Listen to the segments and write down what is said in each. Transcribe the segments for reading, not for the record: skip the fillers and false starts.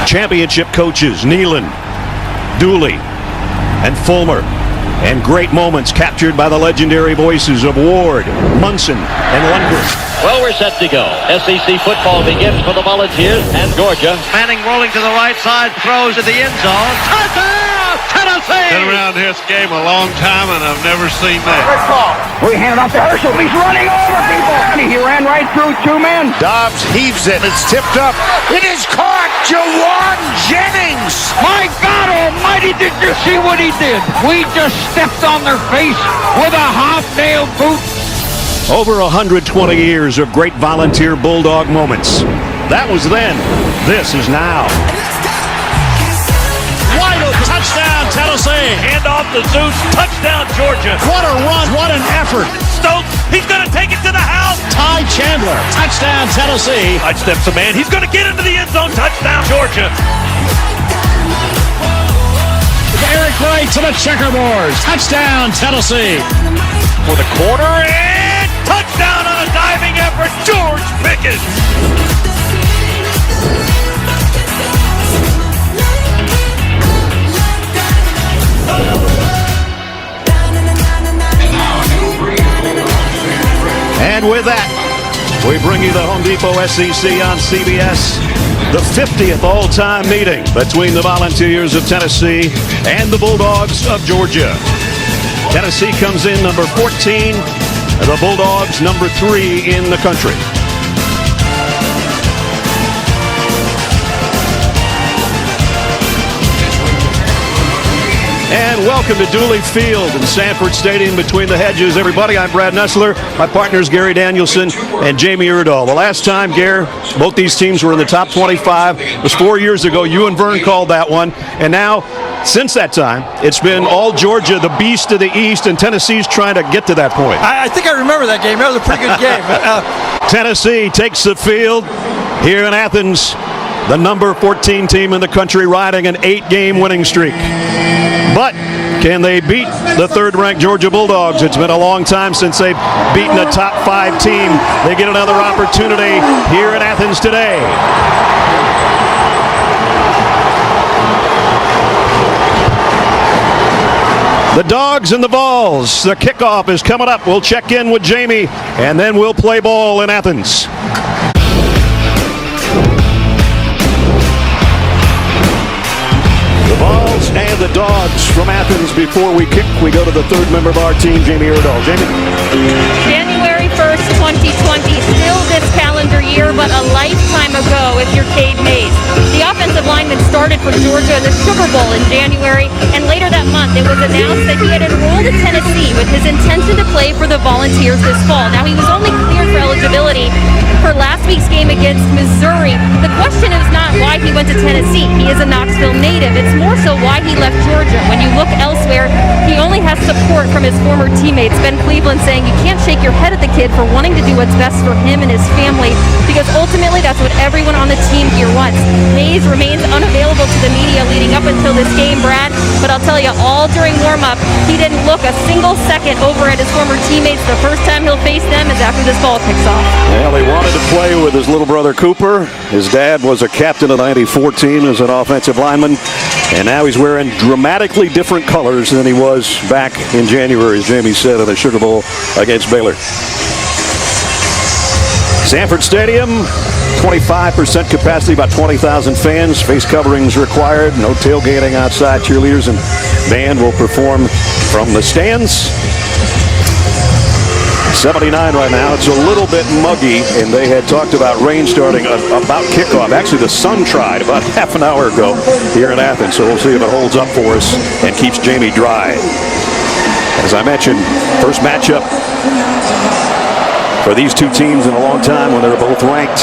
Championship coaches Neyland, Dooley, and Fulmer. And great moments captured by the legendary voices of Ward, Munson, and Lundgren. Well, we're set to go. SEC football begins for the Volunteers and Georgia. Manning rolling to the right side, throws to the end zone. Touchdown, Tennessee! Been around this game a long time, and I've never seen that. Good call. We hand it off to Herschel. He's running over people. He ran right through two men. Dobbs heaves it. It's tipped up. It is caught. Jawan Jennings. My God almighty, did you see what he did? We just stepped on their face with a hobnail boot. Over 120 years of great Volunteer Bulldog moments. That was then. This is now. Wide open. Touchdown, Tennessee. Hand off to Zeus. Touchdown, Georgia. What a run. What an effort. Stokes. He's going to take it to the house. Ty Chandler. Touchdown, Tennessee. Side steps a man. He's going to get into the end zone. Touchdown, Georgia. Eric Wright to the checkerboards. Touchdown, Tennessee. For the corner and touchdown on a diving effort, George Pickens. And with that, we bring you the Home Depot SEC on CBS. The 50th all-time meeting between the Volunteers of Tennessee and the Bulldogs of Georgia. Tennessee comes in number 14, and the Bulldogs number 3 in the country. And welcome to Dooley Field in Sanford Stadium between the hedges. Everybody, I'm Brad Nessler. My partners Gary Danielson and Jamie Erdahl. The last time, Gary, both these teams were in the top 25. It was 4 years ago. You and Vern called that one. And now, since that time, it's been all Georgia, the beast of the East, and Tennessee's trying to get to that point. I think I remember that game. That was a pretty good game. Tennessee takes the field here in Athens. The number 14 team in the country riding an 8-game winning streak. But can they beat the third-ranked Georgia Bulldogs? It's been a long time since they've beaten a top 5 team. They get another opportunity here in Athens today. The Dogs and the Vols. The kickoff is coming up. We'll check in with Jamie, and then we'll play ball in Athens. The Vols and the Dogs from Athens. Before we kick, we go to the third member of our team, Jamie Erdahl. Jamie? January 1st, 2020. Still this calendar year, but a lifetime ago if you're Cade Mays. The offensive lineman started for Georgia in the Sugar Bowl in January, and later that month it was announced that he had enrolled at Tennessee with his intention to play for the Volunteers this fall. Now, he was only cleared for eligibility for last week's game against Missouri. The question is not why he went to Tennessee. He is a Knoxville native. It's more so why he left Georgia. When you look elsewhere, he only has support from his former teammates. Ben Cleveland saying you can't shake your head at the kid for wanting to do what's best for him and his family, because ultimately that's what everyone on the team here wants. Mays remains unavailable to the media leading up until this game, Brad, but I'll tell you, all during warm-up, he didn't look a single second over at his former teammates. The first time he'll face them is after this ball kicks off. Well, he wanted to play with his little brother Cooper. His dad was a captain of the '94 team as an offensive lineman, and now he's wearing dramatically different colors than he was back in January, as Jamie said, in the Sugar Bowl against Baylor. Sanford Stadium, 25% capacity, about 20,000 fans. Face coverings required. No tailgating outside. Cheerleaders and band will perform from the stands. 79 right now. It's a little bit muggy, and they had talked about rain starting about kickoff. Actually, the sun tried about half an hour ago here in Athens, so we'll see if it holds up for us and keeps Jamie dry. As I mentioned, first matchup for these two teams in a long time when they're both ranked.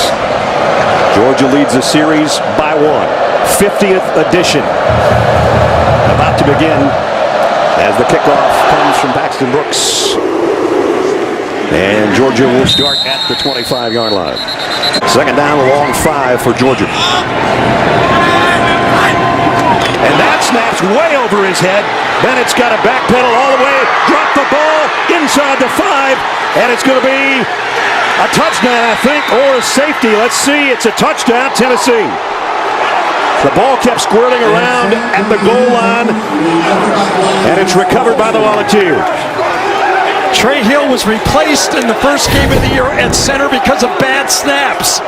Georgia leads the series by 1. 50th edition about to begin as the kickoff comes from Paxton Brooks. And Georgia will start at the 25-yard line. Second down, a long 5 for Georgia. And that snaps way over his head. Bennett's got to backpedal all the way, drop the ball inside the 5, and it's going to be a touchdown, I think, or a safety. Let's see. It's a touchdown, Tennessee. The ball kept squirting around at the goal line, and it's recovered by the Volunteers. Trey Hill was replaced in the first game of the year at center because of bad snaps.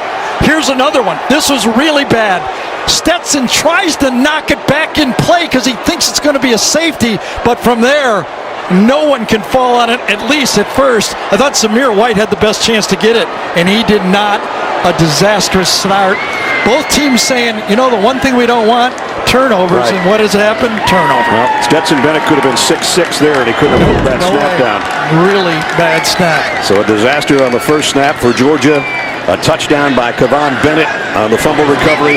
Here's another one. This was really bad. Stetson tries to knock it back in play because he thinks it's going to be a safety, but from there, no one can fall on it, at least at first. I thought Zamir White had the best chance to get it, and he did not. A disastrous start. Both teams saying, you know, the one thing we don't want, turnovers, and what has happened? Turnover. Well, Stetson Bennett could have been 6'6" there, and he couldn't have pulled that snap down. Really bad snap. So a disaster on the first snap for Georgia. A touchdown by Kevon Bennett on the fumble recovery.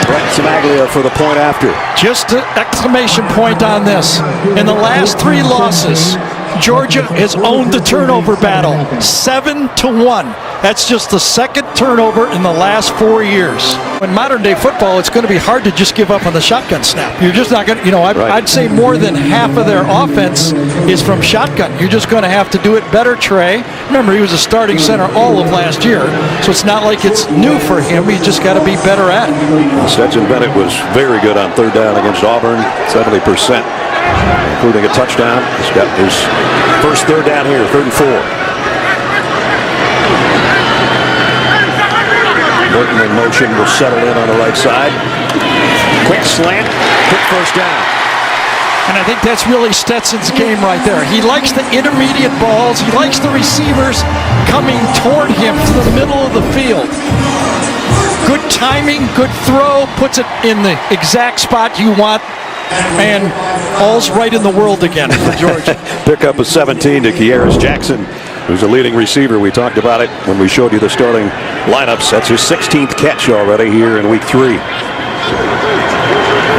Brett Sinaglia for the point after. Just an exclamation point on this. In the last 3 losses, Georgia has owned the turnover battle 7-1. That's just the second turnover in the last 4 years. In modern day football, it's going to be hard to just give up on the shotgun snap. You're just not going to, I'd say more than half of their offense is from shotgun. You're just going to have to do it better, Trey. Remember, he was a starting center all of last year, so it's not like it's new for him. He's just got to be better at it. Stetson Bennett was very good on third down against Auburn, 70%, including a touchdown. He's got his first third down here, 3rd and 4. Burton in motion will settle in on the right side. Quick slant, quick first down. And I think that's really Stetson's game right there. He likes the intermediate balls. He likes the receivers coming toward him to the middle of the field. Good timing, good throw, puts it in the exact spot you want, and all's right in the world again for Georgia. Pick up a 17 to Kearis Jackson, who's a leading receiver. We talked about it when we showed you the starting lineups. That's his 16th catch already here in week 3.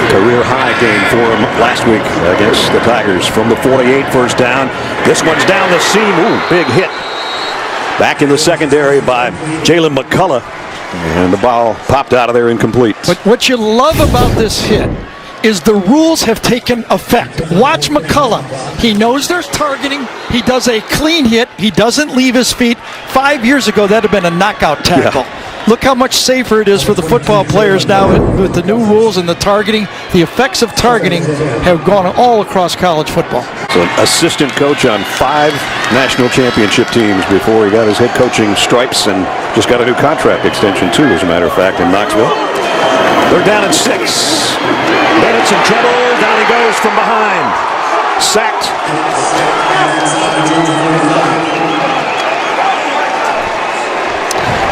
Career high game for him last week against the Tigers from the 48, first down. This one's down the seam. Ooh, big hit. Back in the secondary by Jalen McCullough. And the ball popped out of there incomplete. But what you love about this hit is the rules have taken effect. Watch McCullough. He knows there's targeting. He does a clean hit. He doesn't leave his feet. 5 years ago, that would have been a knockout tackle. Yeah. Look how much safer it is for the football players now with the new rules and the targeting. The effects of targeting have gone all across college football. So an assistant coach on 5 national championship teams before he got his head coaching stripes, and just got a new contract extension too, as a matter of fact, in Knoxville. They're down at 6. Bennett's in trouble. Down he goes from behind. Sacked.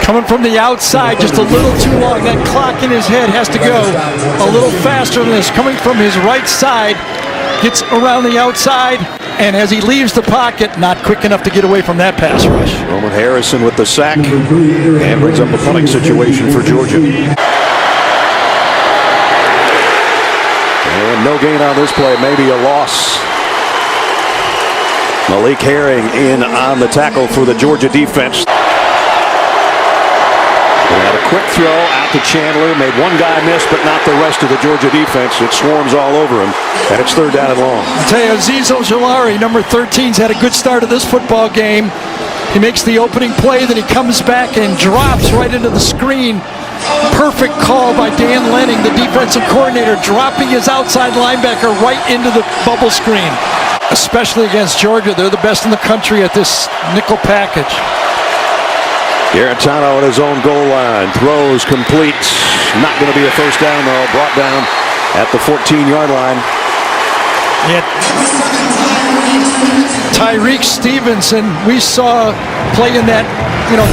Coming from the outside just a little too long. That clock in his head has to go a little faster than this. Coming from his right side, gets around the outside, and as he leaves the pocket, not quick enough to get away from that pass rush. Roman Harrison with the sack and brings up a punting situation for Georgia. And no gain on this play, maybe a loss. Malik Herring in on the tackle for the Georgia defense. They had a quick throw out to Chandler, made one guy miss, but not the rest of the Georgia defense. It swarms all over him, and it's 3rd down and long. I'll tell you, Azeez Ojulari, number 13's had a good start of this football game. He makes the opening play, then he comes back and drops right into the screen. Perfect call by Dan Lanning, the defensive coordinator, dropping his outside linebacker right into the bubble screen. Especially against Georgia, they're the best in the country at this nickel package. Garantano at his own goal line, throws complete. Not going to be a first down though. Brought down at the 14-yard line. Yeah. Tyreek Stevenson, we saw play in that,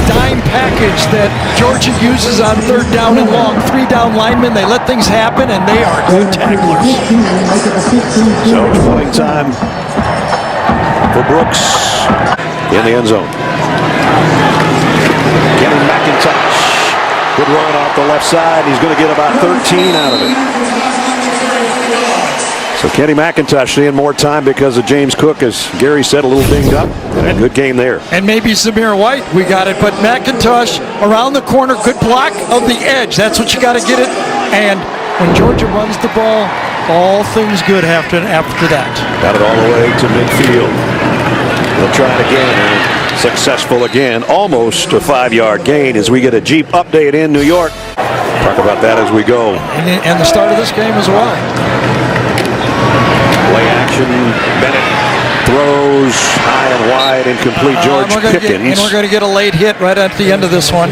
dime package that Georgia uses on 3rd down and long. 3 down linemen, they let things happen, and they are good tacklers. So it's running time for Brooks in the end zone. Kenny McIntosh, good run off the left side. He's going to get about 13 out of it. So Kenny McIntosh seeing more time because of James Cook, as Gary said, a little dinged up. And good game there. And maybe Zamir White, we got it. But McIntosh around the corner, good block of the edge. That's what you got to get it. And when Georgia runs the ball, all things good after that. Got it all the way to midfield. They'll try it again. Successful again. Almost a 5-yard gain as we get a Jeep update in New York. Talk about that as we go. And the start of this game as well. Play action. Bennett throws high and wide, incomplete. George Pickens. And we're going to get a late hit right at the end of this one.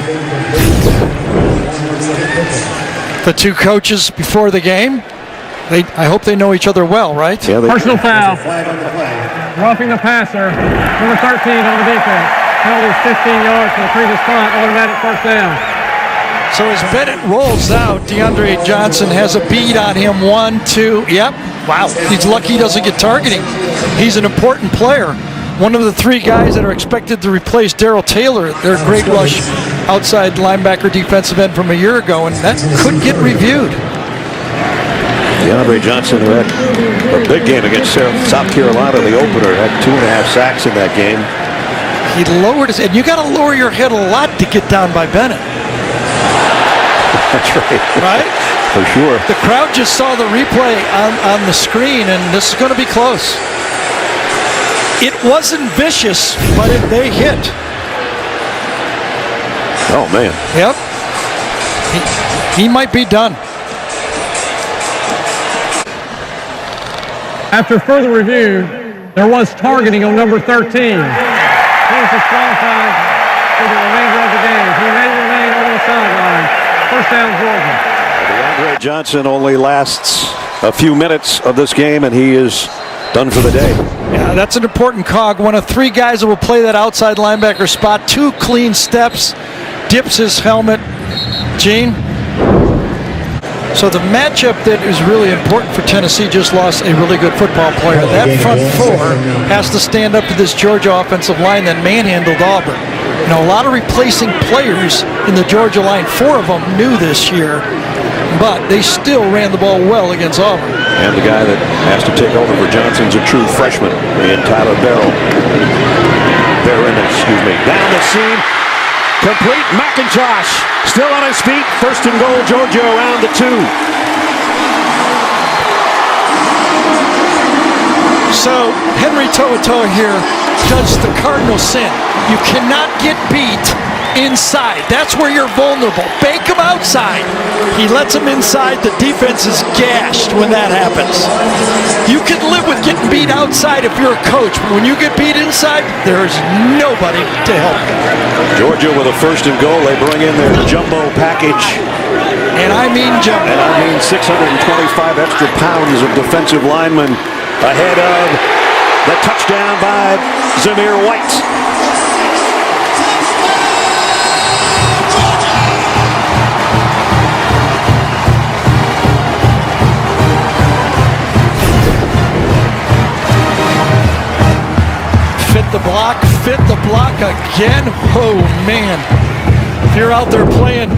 The two coaches before the game, I hope they know each other well, right? Yeah, personal foul. Roughing the passer. Number 13 on the defense. Penalty 15 yards from the previous punt. Automatic first down. So as Bennett rolls out, DeAndre Johnson has a beat on him. 1, 2. Yep. Wow. He's lucky he doesn't get targeting. He's an important player. One of the three guys that are expected to replace Darrell Taylor, their great rush outside linebacker defensive end from a year ago, and that could get reviewed. DeAndre Johnson, who had a big game against South Carolina in the opener, had 2.5 sacks in that game. He lowered his head. You got to lower your head a lot to get down by Bennett. That's right. Right? For sure. The crowd just saw the replay on the screen, and this is going to be close. It wasn't vicious, but they hit. Oh, man. Yep. He might be done. After further review, there was targeting on number 13. He is disqualified for the remainder of the game. He may remain on the sideline. First down, Georgia. DeAndre Johnson only lasts a few minutes of this game, and he is done for the day. Yeah, that's an important cog. One of three guys that will play that outside linebacker spot. 2 clean steps, dips his helmet. Gene? So the matchup that is really important for Tennessee just lost a really good football player. That front four has to stand up to this Georgia offensive line that manhandled Auburn. You know, a lot of replacing players in the Georgia line. 4 of them new this year, but they still ran the ball well against Auburn. And the guy that has to take over for Johnson's a true freshman in Tyler Barron. Down the seam. Complete. McIntosh still on his feet. First and goal, Georgia around the 2. So Henry To'oTo'o here does the cardinal sin. You cannot get beat inside. That's where you're vulnerable. Bake him outside. He lets him inside. The defense is gashed when that happens. You can live with getting beat outside if you're a coach, but when you get beat inside, there's nobody to help. Georgia with a first and goal. They bring in their jumbo package. And I mean jumbo. And I mean 625 extra pounds of defensive linemen ahead of the touchdown by Zamir White. Fit the block again. Oh, man. If you're out there playing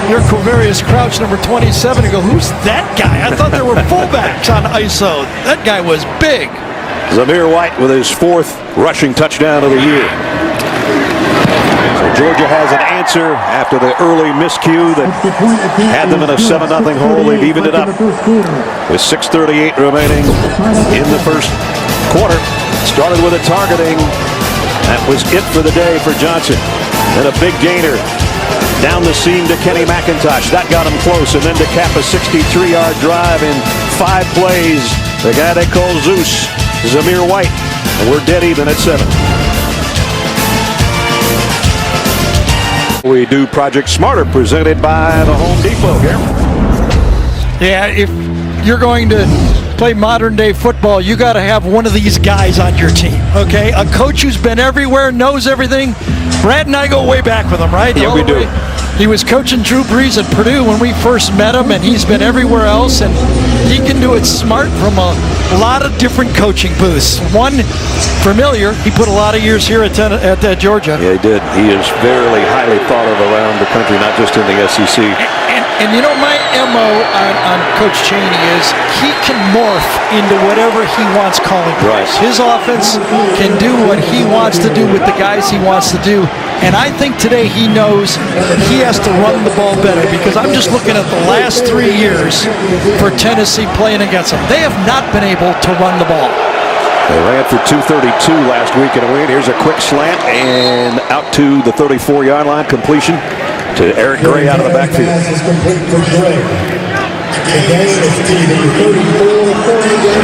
your Quavarius Crouch, number 27, and go, who's that guy? I thought there were fullbacks on ISO. That guy was big. Zamir White with his 4th rushing touchdown of the year. So Georgia has an answer after the early miscue that had them in a 7-0 hole. They've evened it up with 6:38 remaining in the first quarter. Started with a targeting. That was it for the day for Johnson. Then a big gainer down the seam to Kenny McIntosh. That got him close. And then to cap a 63-yard drive in 5 plays, the guy they call Zeus, Zamir White. And we're dead even at 7. We do Project Smarter, presented by the Home Depot here. Yeah, if you're going to play modern day football, you got to have one of these guys on your team, okay? A coach who's been everywhere, knows everything. Brad and I go way back with him, right? Yeah, we do. He was coaching Drew Brees at Purdue when we first met him, and he's been everywhere else, and he can do it smart from a lot of different coaching booths. One familiar, he put a lot of years here at Georgia. Yeah, he did. He is very highly thought of around the country, not just in the SEC. And you know, my MO on Coach Chaney is he can morph into whatever he wants calling plays. Right. His offense can do what he wants to do with the guys he wants to do. And I think today he knows he has to run the ball better, because I'm just looking at the last 3 years for Tennessee playing against them. They have not been able to run the ball. They ran for 232 last week in a win. Here's a quick slant and out to the 34-yard line, completion. to Eric Gray out of the backfield.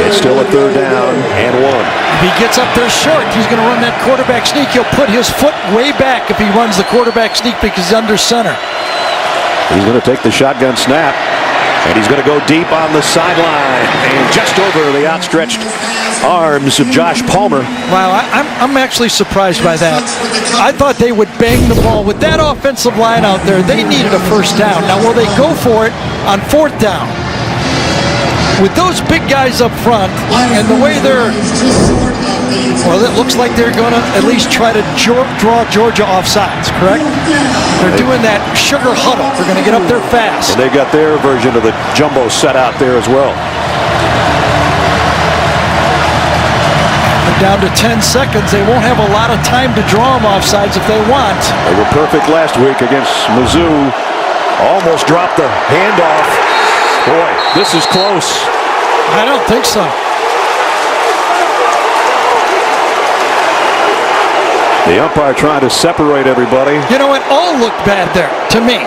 It's still a 3rd down and 1. If he gets up there short, he's going to run that quarterback sneak. He'll put his foot way back if he runs the quarterback sneak because he's under center. He's going to take the shotgun snap, and he's going to go deep on the sideline and just over the outstretched arms of Josh Palmer. Wow, I'm actually surprised by that. I thought they would bang the ball. With that offensive line out there, they needed a 1st down. Now, will they go for it on 4th down? With those big guys up front and the way they're, well, it looks like they're going to at least try to draw Georgia off sides, correct? They're doing that sugar huddle. They're going to get up there fast. And they've got their version of the jumbo set out there as well. Down to 10 seconds. They won't have a lot of time to draw them off sides if they want. They were perfect last week against Mizzou. Almost dropped the handoff. Boy, this is close. I don't think so. The umpire trying to separate everybody. You know, it all looked bad there to me.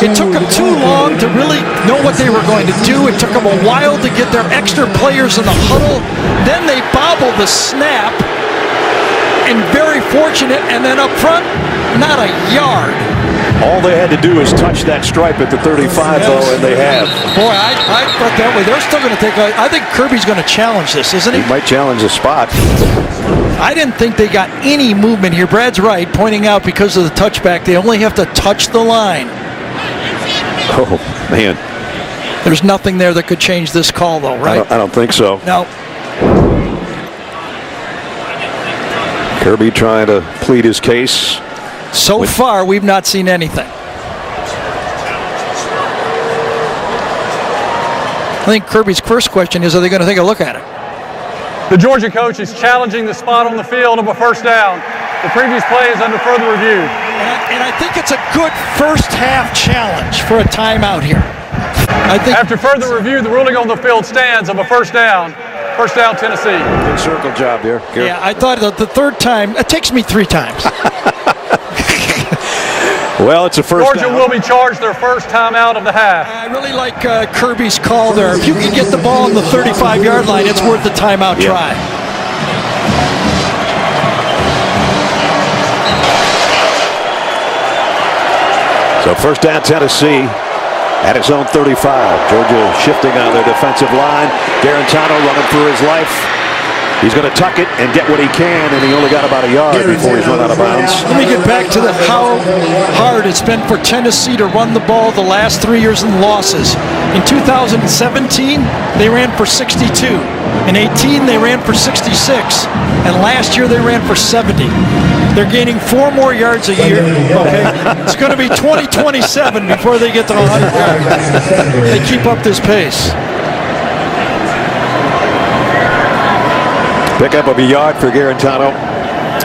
It took them too long to really know what they were going to do. It took them a while to get their extra players in the huddle. Then they bobbled the snap, and very fortunate. And then up front, not a yard. All they had to do is touch that stripe at the 35, though, and they have. Boy, I thought that way. They're still going to take I think Kirby's going to challenge this, isn't he? He might challenge the spot. I didn't think they got any movement here. Brad's right, pointing out because of the touchback, they only have to touch the line. Oh, man. There's nothing there that could change this call, though, right? I don't think so. No. Kirby trying to plead his case. So far, we've not seen anything. I think Kirby's first question is, are they going to take a look at it? The Georgia coach is challenging the spot on the field of a 1st down. The previous play is under further review. And I think it's a good first half challenge for a timeout here. I think after further review, the ruling on the field stands of a 1st down. 1st down, Tennessee. Good circle job here. Yeah, I thought the 3rd time, it takes me 3 times. Well, it's a 1st Georgia down. will be charged their 1st timeout of the half. I really like Kirby's call there. If you can get the ball on the 35-yard line, it's worth the timeout try. So 1st down, Tennessee at its own 35. Georgia shifting on their defensive line. Garantano running for his life. He's going to tuck it and get what he can, and he only got about a yard before he's run out of bounds. Let me get back to how hard it's been for Tennessee to run the ball the last 3 years in losses. In 2017, they ran for 62. In 18, they ran for 66. And last year, they ran for 70. They're gaining 4 more yards a year. Okay, it's going to be 2027 before they get to 100 yards. They keep up this pace. Pickup of a yard for Garantano.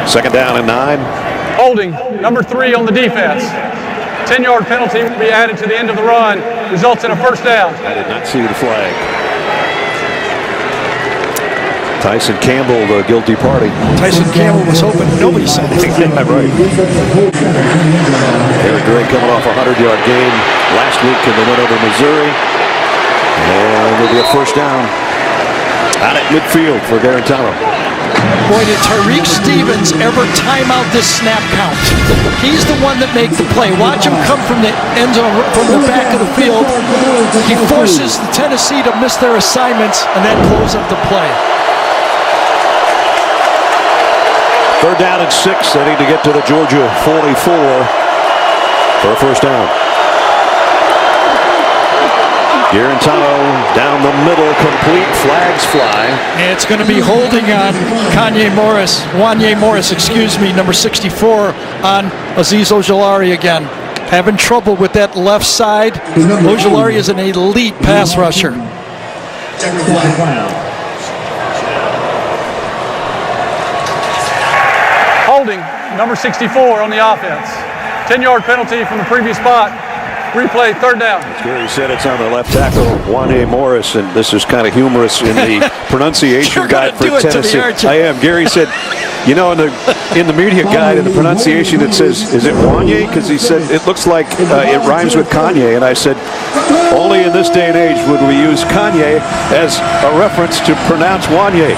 2nd down and 9. Holding, number 3 on the defense. 10-yard penalty will be added to the end of the run. Results in a 1st down. I did not see the flag. Tyson Campbell, the guilty party. Tyson Campbell was hoping nobody saw it. Yeah, right. Eric Gray coming off a 100-yard game last week in the win over Missouri. And it'll be a 1st down out at midfield for Garantano. Boy, did Tariq Stevens ever time out this snap count. He's the one that makes the play. Watch him come from the end zone, from the back of the field. He forces the Tennessee to miss their assignments, and that blows up the play. 3rd down and 6. They need to get to the Georgia 44 for a 1st down. Garantano down the middle, complete, flags fly. And it's going to be holding on Wanye Morris, number 64, on Azeez Ojulari again. Having trouble with that left side. Ojulari is an elite pass rusher. Holding, number 64 on the offense. 10-yard penalty from the previous spot. Replay, third down. Gary said it's on the left tackle, Wanye Morris, and this is kind of humorous in the pronunciation guide for Tennessee. I am. Gary said, you know, in the media guide, in the pronunciation, it says, is it Wanye? Because he said, it looks like it rhymes with Kanye. And I said, only in this day and age would we use Kanye as a reference to pronounce Wanye.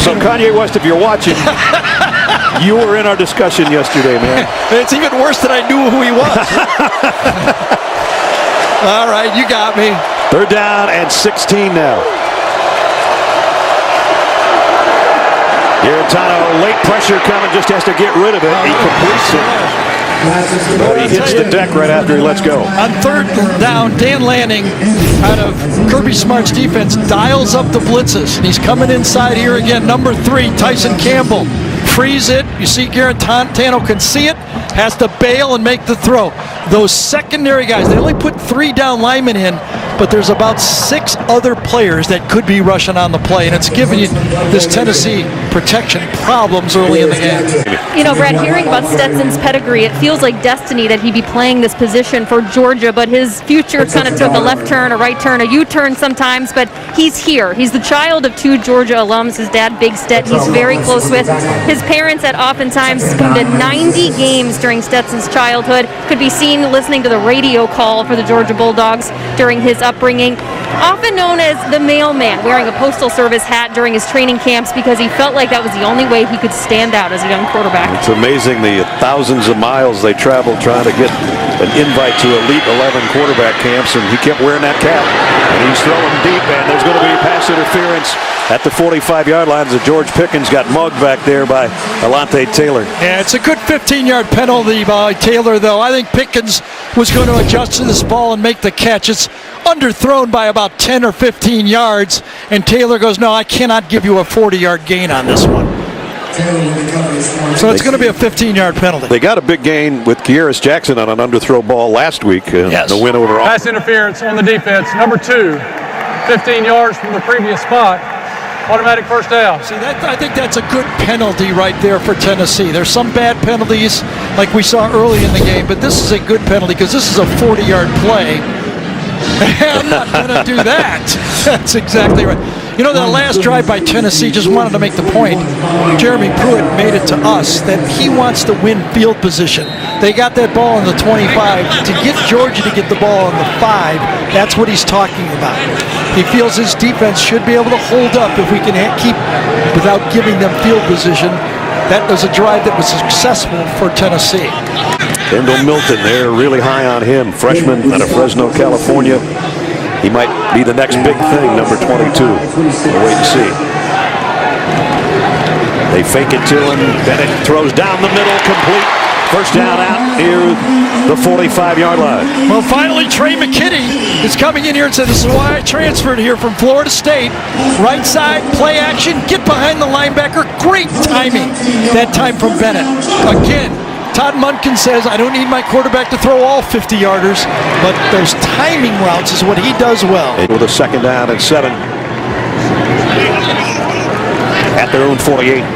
So Kanye West, if you're watching, you were in our discussion yesterday, man. It's even worse that I knew who he was. All right, you got me. Third down and 16 now. Guarantano, late pressure coming, just has to get rid of it. He completes it. But he hits the deck right after he lets go. On third down, Dan Lanning, out of Kirby Smart's defense, dials up the blitzes. He's coming inside here again. Number 3, Tyson Campbell. Frees it. You see Guarantano can see it. Has to bail and make the throw. Those secondary guys, they only put 3 down linemen in, but there's about 6 other players that could be rushing on the play, and it's giving you this Tennessee protection problems early in the game. You know, Brad, hearing about Stetson's pedigree, it feels like destiny that he be playing this position for Georgia, but his future kind of took a left turn, a right turn, a U-turn sometimes, but he's here. He's the child of 2 Georgia alums. His dad, Big Stet, he's very close with. His parents had oftentimes come to 90 games during Stetson's childhood, could be seen listening to the radio call for the Georgia Bulldogs during his upbringing. Often known as the mailman, wearing a Postal Service hat during his training camps because he felt like that was the only way he could stand out as a young quarterback. It's amazing the thousands of miles they traveled trying to get an invite to Elite 11 quarterback camps, and he kept wearing that cap. And he's throwing deep, and there's going to be pass interference at the 45-yard line as George Pickens got mugged back there by Alontae Taylor. Yeah, it's a good 15-yard penalty by Taylor, though. I think Pickens was going to adjust to this ball and make the catch. It's underthrown by about 10 or 15 yards, and Taylor goes, no, I cannot give you a 40-yard gain on this one. So it's going to be a 15-yard penalty. They got a big gain with Kearis Jackson on an underthrow ball last week. The win over. Pass interference on the defense. Number 2, 15 yards from the previous spot. Automatic first down. See, I think that's a good penalty right there for Tennessee. There's some bad penalties like we saw early in the game, but this is a good penalty because this is a 40-yard play. I'm not going to do that. That's exactly right. You know, that last drive by Tennessee, just wanted to make the point, Jeremy Pruitt made it to us that he wants to win field position. They got that ball in the 25. To get Georgia to get the ball in the 5, that's what he's talking about. He feels his defense should be able to hold up if we can keep without giving them field position. That was a drive that was successful for Tennessee. Kendall Milton, they're really high on him. Freshman out of Fresno, California. He might be the next big thing, number 22. We'll wait and see. They fake it to him. Bennett throws down the middle, complete. First down out near the 45-yard line. Well, finally, Trey McKinney is coming in here and said, this is why I transferred here from Florida State. Right side, play action, get behind the linebacker. Great timing that time from Bennett. Again, Todd Monken says, I don't need my quarterback to throw all 50-yarders, but those timing routes is what he does well. With a second down and 7 at their own 48.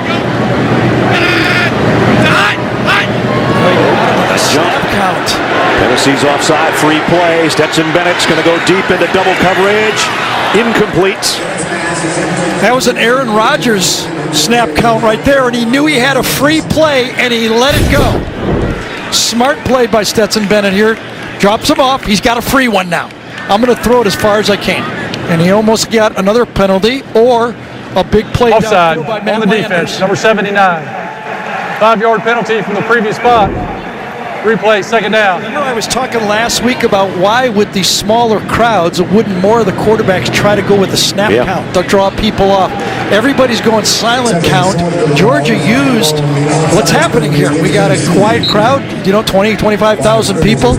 Jump count. Tennessee's offside, free play. Stetson Bennett's going to go deep into double coverage. Incomplete. That was an Aaron Rodgers snap count right there, and he knew he had a free play, and he let it go. Smart play by Stetson Bennett here. Drops him off. He's got a free one now. I'm going to throw it as far as I can. And he almost got another penalty or a big play offside downfield by Matt on the defense, number 79. 5-yard penalty from the previous spot. Replay, second down. You know, I was talking last week about why with these smaller crowds, wouldn't more of the quarterbacks try to go with the snap count to draw people off? Everybody's going silent count. Georgia used what's happening here. We got a quiet crowd, 20, 25,000 people,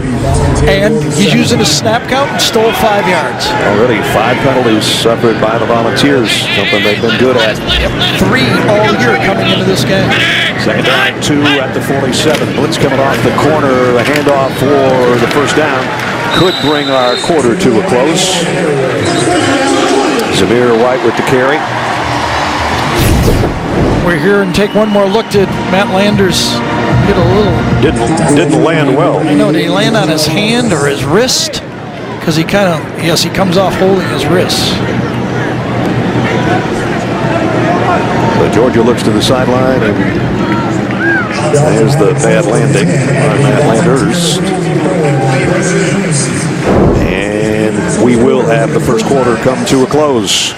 and he's using a snap count and stole 5 yards. Already 5 penalties suffered by the Volunteers, something they've been good at. 3 all year coming into this game. Second down, 2 at the 47. Blitz coming off the corner. A handoff for the first down could bring our quarter to a close. Zamir White with the carry. We're here and take one more look. Did Matt Landers get a little... Didn't land well. I know, did he land on his hand or his wrist? Because he kind of, yes, he comes off holding his wrist. So Georgia looks to the sideline, and there's the bad landing on Matt Landers. And we will have the first quarter come to a close.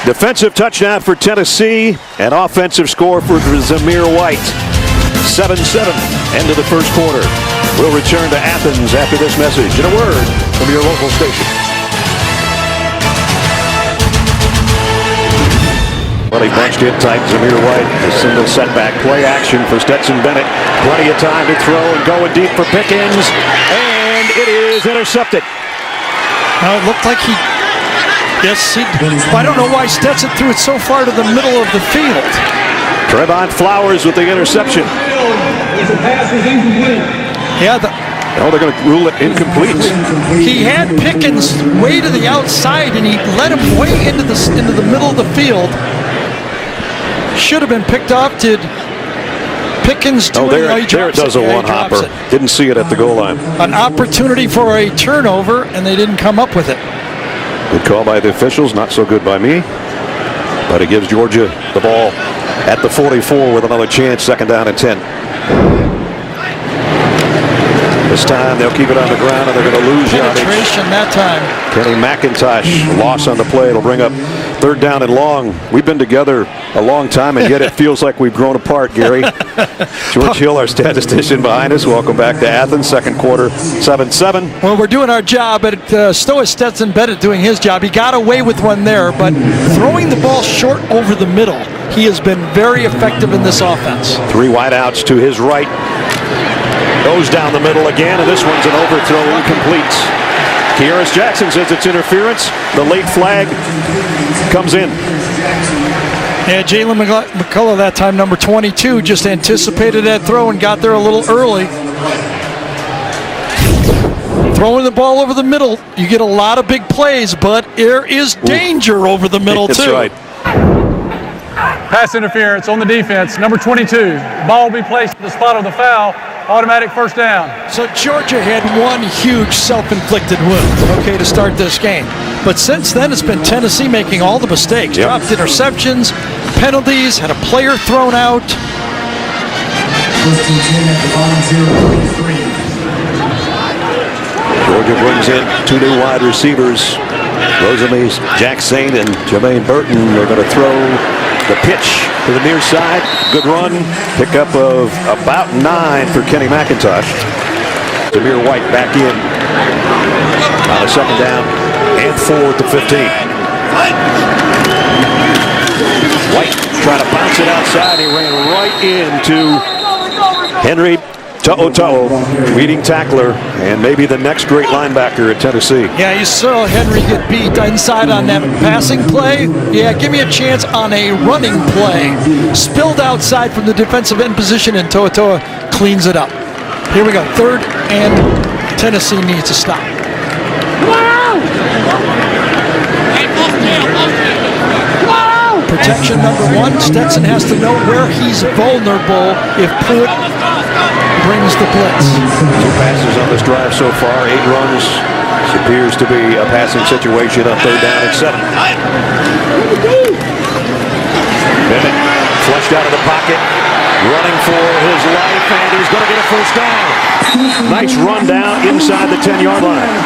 Defensive touchdown for Tennessee, an offensive score for Zamir White. 7-7, end of the first quarter. We'll return to Athens after this message and a word from your local station. Well, he bunched it tight. Zamir White, a single setback. Play action for Stetson Bennett. Plenty of time to throw and going deep for Pickens. And it is intercepted. Now it looked like he... Yes, I don't know why Stetson threw it so far to the middle of the field. Trevon Flowers with the interception. Yeah, they're going to rule it incomplete. He had Pickens way to the outside, and he let him way into the middle of the field. Should have been picked off. Did Pickens do it? There it does a one-hopper. Didn't see it at the goal line. An opportunity for a turnover, and they didn't come up with it. Good call by the officials, not so good by me. But it gives Georgia the ball at the 44 with another chance, second down and 10. This time they'll keep it on the ground and they're going to lose yardage. Penetration that time. Kenny McIntosh, loss on the play. It'll bring up third down and long. We've been together a long time, and yet it feels like we've grown apart, Gary. George Hill, our statistician, behind us. Welcome back to Athens. Second quarter, 7-7. Well, we're doing our job, but so is Stetson Bennett doing his job. He got away with one there, but throwing the ball short over the middle, he has been very effective in this offense. Three wideouts to his right. Goes down the middle again, and this one's an overthrow, incomplete. Kearis Jackson says it's interference. The late flag comes in. Yeah, Jalen McCullough that time, number 22, just anticipated that throw and got there a little early. Throwing the ball over the middle, you get a lot of big plays, but there is danger over the middle, too. That's right. Pass interference on the defense. Number 22. Ball will be placed at the spot of the foul. Automatic first down. So Georgia had one huge self-inflicted wound, okay, to start this game. But since then, it's been Tennessee making all the mistakes. Yep. Dropped interceptions, penalties, had a player thrown out. Georgia brings in two new wide receivers. Rosalie Jackson and Jermaine Burton. They're going to throw the pitch to the near side. Good run. Pickup of about 9 for Kenny McIntosh. Zamir White back in on a second down and 4 at the 15. White trying to bounce it outside. He ran right into Henry To'o, leading tackler, and maybe the next great linebacker at Tennessee. Yeah, you saw Henry get beat inside on that passing play. Yeah, give me a chance on a running play. Spilled outside from the defensive end position, and To'o cleans it up. Here we go, third, and Tennessee needs to stop. Protection number 1. Stetson has to know where he's vulnerable if Pruitt brings the blitz. 2 passes on this drive so far, 8 runs. This appears to be a passing situation on third down and 7. Bennett flushed out of the pocket, running for his life, and he's going to get a first down. Nice run down inside the 10-yard line.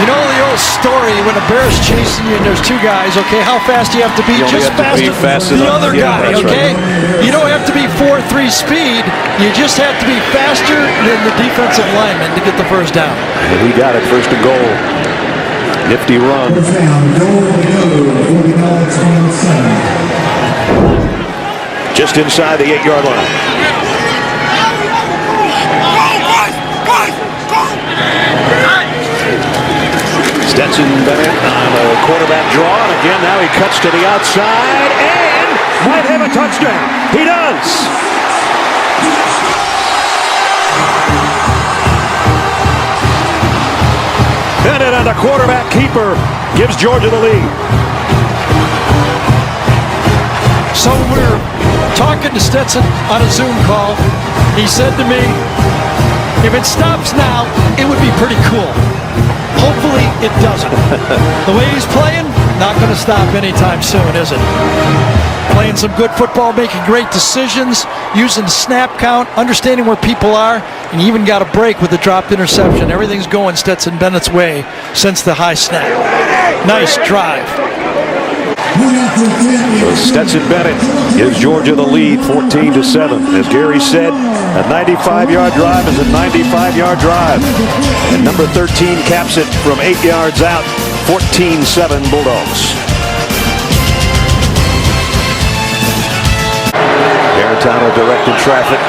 You know the old story when a bear's chasing you and there's 2 guys, okay, how fast do you have to be? Just faster than the other guy, okay? Right. You don't have to be 4.3 speed. You just have to be faster than the defensive lineman to get the first down. And he got it, first and goal. Nifty run. Just inside the 8-yard line. Stetson Bennett on a quarterback draw, and again now he cuts to the outside and might have a touchdown. He does. Bennett on the quarterback keeper gives Georgia the lead. So we were talking to Stetson on a Zoom call. He said to me, if it stops now, it would be pretty cool. Hopefully it doesn't. The way he's playing, not going to stop anytime soon, is it? Playing some good football, making great decisions, using the snap count, understanding where people are, and he even got a break with the dropped interception. Everything's going Stetson Bennett's way since the high snap. Nice drive. So Stetson Bennett gives Georgia the lead 14-7. As Gary said, a 95-yard drive is a 95-yard drive. And number 13 caps it from 8 yards out, 14-7 Bulldogs. Garantano directed traffic.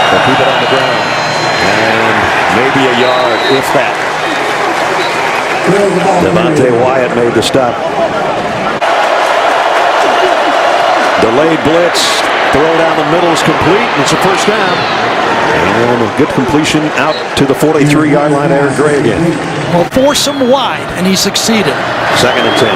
They'll keep it on the ground. And maybe a yard, if that. Devontae Wyatt made the stop. Delayed blitz. Throw down the middle is complete. It's a first down. And a good completion out to the 43-yard line. Eric Gray again. Well, force him wide, and he succeeded. 2nd and 10.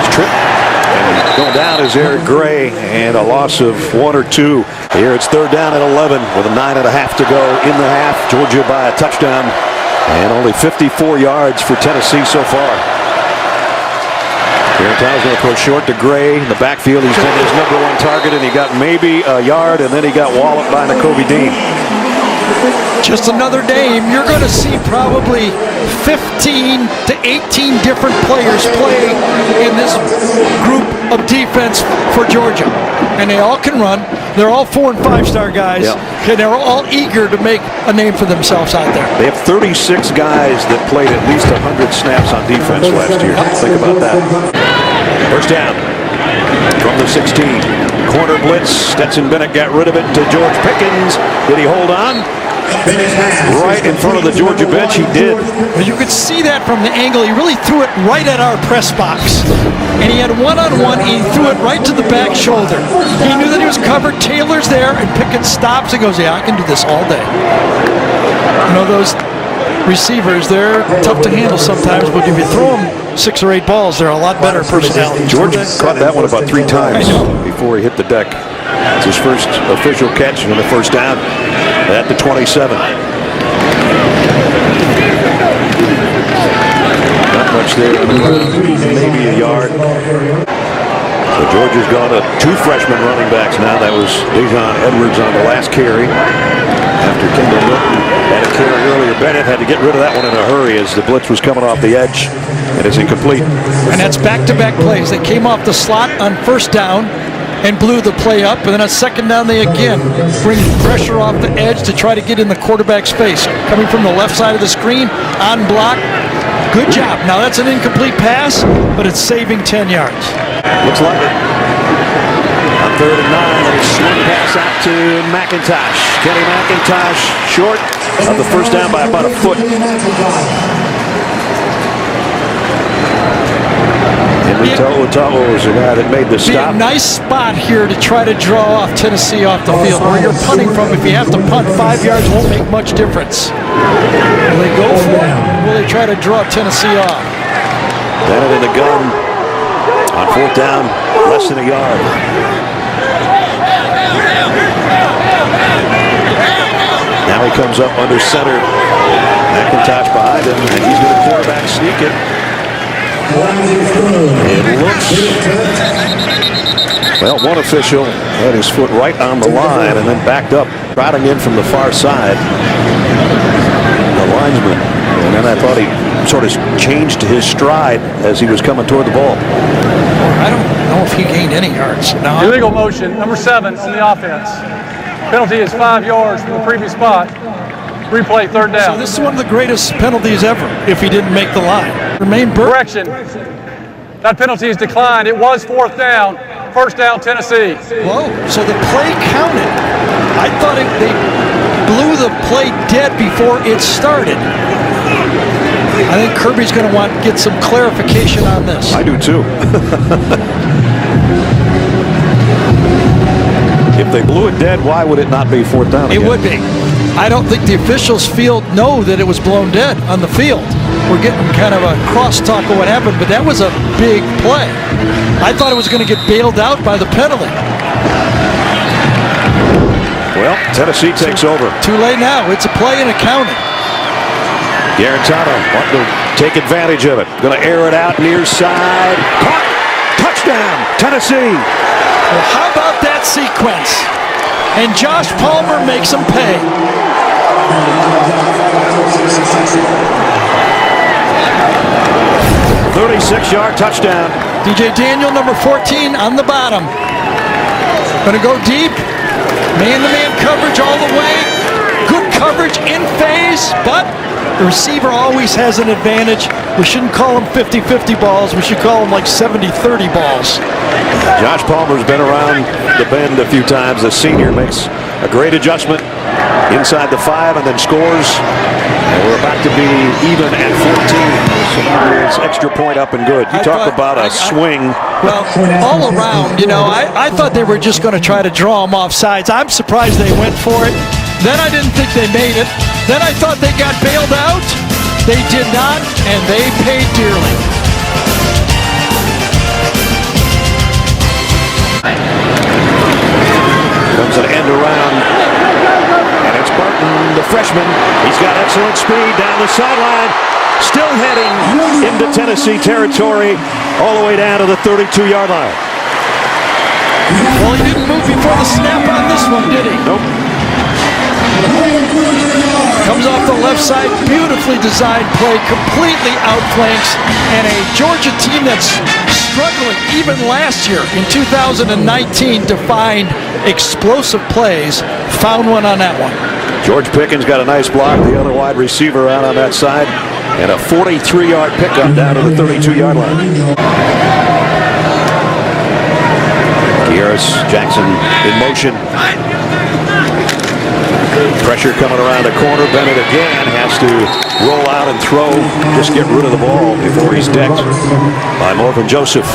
It's tripped. And going down is Eric Gray, and a loss of 1 or 2. Here it's 3rd down at 11 with a 9.5 to go in the half. Georgia by a touchdown. And only 54 yards for Tennessee so far. Garantano's going to throw short to Gray. In the backfield, he's been his number 1 target, and he got maybe a yard, and then he got walloped by Nakobe Dean. Just another name. You're going to see probably 15 to 18 different players play in this group of defense for Georgia. And they all can run. They're all 4- and 5-star guys. Yep. And they're all eager to make a name for themselves out there. They have 36 guys that played at least 100 snaps on defense last year. Think about that. First down from the 16. Corner blitz. Stetson Bennett got rid of it to George Pickens. Did he hold on? Right in front of the Georgia bench, he did. You could see that from the angle. He really threw it right at our press box. And he had one-on-one. He threw it right to the back shoulder. He knew that he was covered. Taylor's there, and Pickens stops and goes, yeah, I can do this all day. You know, those receivers, they're tough to handle sometimes, but if you throw them 6 or 8 balls, they're a lot better personality. Georgia caught that one about 3 times before he hit the deck. It's his first official catch and the first down at the 27. Not much there. Maybe a yard. So Georgia's gone to 2 freshman running backs now. That was Dejon Edwards on the last carry. After Kendall Milton had a carry earlier, Bennett had to get rid of that one in a hurry as the blitz was coming off the edge. And it's incomplete. And that's back-to-back plays. They came off the slot on first down and blew the play up, and then on second down they again bring pressure off the edge to try to get in the quarterback space. Coming from the left side of the screen, on block. Good job. Now that's an incomplete pass, but it's saving 10 yards. Looks like it. On 3rd and 9, and a swing pass out to McIntosh. Kenny McIntosh short of the first down by about a foot. Henry To'o was the guy that made the stop. Be a nice spot here to try to draw off Tennessee off the field. Where you're punting from, if you have to punt, 5 yards won't make much difference. Will they go for it? Will they try to draw Tennessee off? Bennett in the gun on 4th down, less than a yard. Now he comes up under center. McIntosh behind him, and he's going to quarterback sneak it. It looks, well, one official had his foot right on the line and then backed up, trotting in from the far side. The linesman. And then I thought he sort of changed his stride as he was coming toward the ball. I don't know if he gained any yards. No. Illegal motion, number 7 on the offense. Penalty is 5 yards from the previous spot. Replay 3rd down. So this is one of the greatest penalties ever if he didn't make the line. Remain Correction. That penalty is declined. It was 4th down. First down, Tennessee. Whoa, so the play counted. I thought they blew the play dead before it started. I think Kirby's going to want to get some clarification on this. I do too. If they blew it dead, why would it not be 4th down again? It would be. I don't think the officials know that it was blown dead on the field. We're getting kind of a crosstalk of what happened, but that was a big play. I thought it was going to get bailed out by the penalty. Well, Tennessee takes over. Too late now. It's a play and a counting. Garantano wanting to take advantage of it. Going to air it out near side. Caught. Touchdown, Tennessee. Well, how about that sequence? And Josh Palmer makes them pay. 36-yard touchdown. DJ Daniel, number 14, on the bottom. Going to go deep. Man-to-man coverage all the way. Good coverage in phase, but the receiver always has an advantage. We shouldn't call them 50-50 balls. We should call them like 70-30 balls. Josh Palmer's been around the bend a few times. The senior makes a great adjustment inside the 5 and then scores. And we're about to be even at 14. So that is extra point up and good. You talk about a swing. Well, all around, I thought they were just going to try to draw them off sides. I'm surprised they went for it. Then I didn't think they made it. Then I thought they got bailed out. They did not, and they paid dearly. Comes an end around, and it's Barton, the freshman. He's got excellent speed down the sideline, still heading into Tennessee territory, all the way down to the 32-yard line. Well, he didn't move before the snap on this one, did he? Nope. Comes off the left side, beautifully designed play, completely outflanks, and a Georgia team that's struggling even last year in 2019 to find explosive plays, found one on that one. George Pickens got a nice block, the other wide receiver out on that side, and a 43-yard pickup down to the 32-yard line. Kearis Jackson in motion. Pressure coming around the corner. Bennett again has to roll out and throw. Just get rid of the ball before he's decked by Morgan Joseph.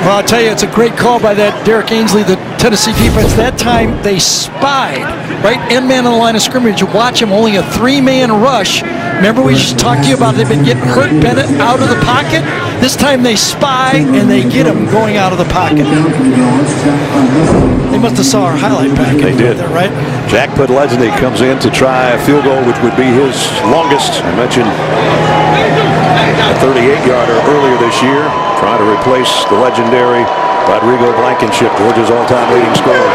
Well, I'll tell you, it's a great call by that Derek Ainsley, the Tennessee defense. That time they spied, right? End man on the line of scrimmage. You watch him, only a 3-man rush. Remember we just talked to you about they've been getting hurt Bennett out of the pocket? This time they spy and they get him going out of the pocket. They must have saw our highlight packet. They did. There, right? Jack Podlesny comes in to try a field goal, which would be his longest. I mentioned a 38-yarder earlier this year, trying to replace the legendary Rodrigo Blankenship, Georgia's all-time leading scorer.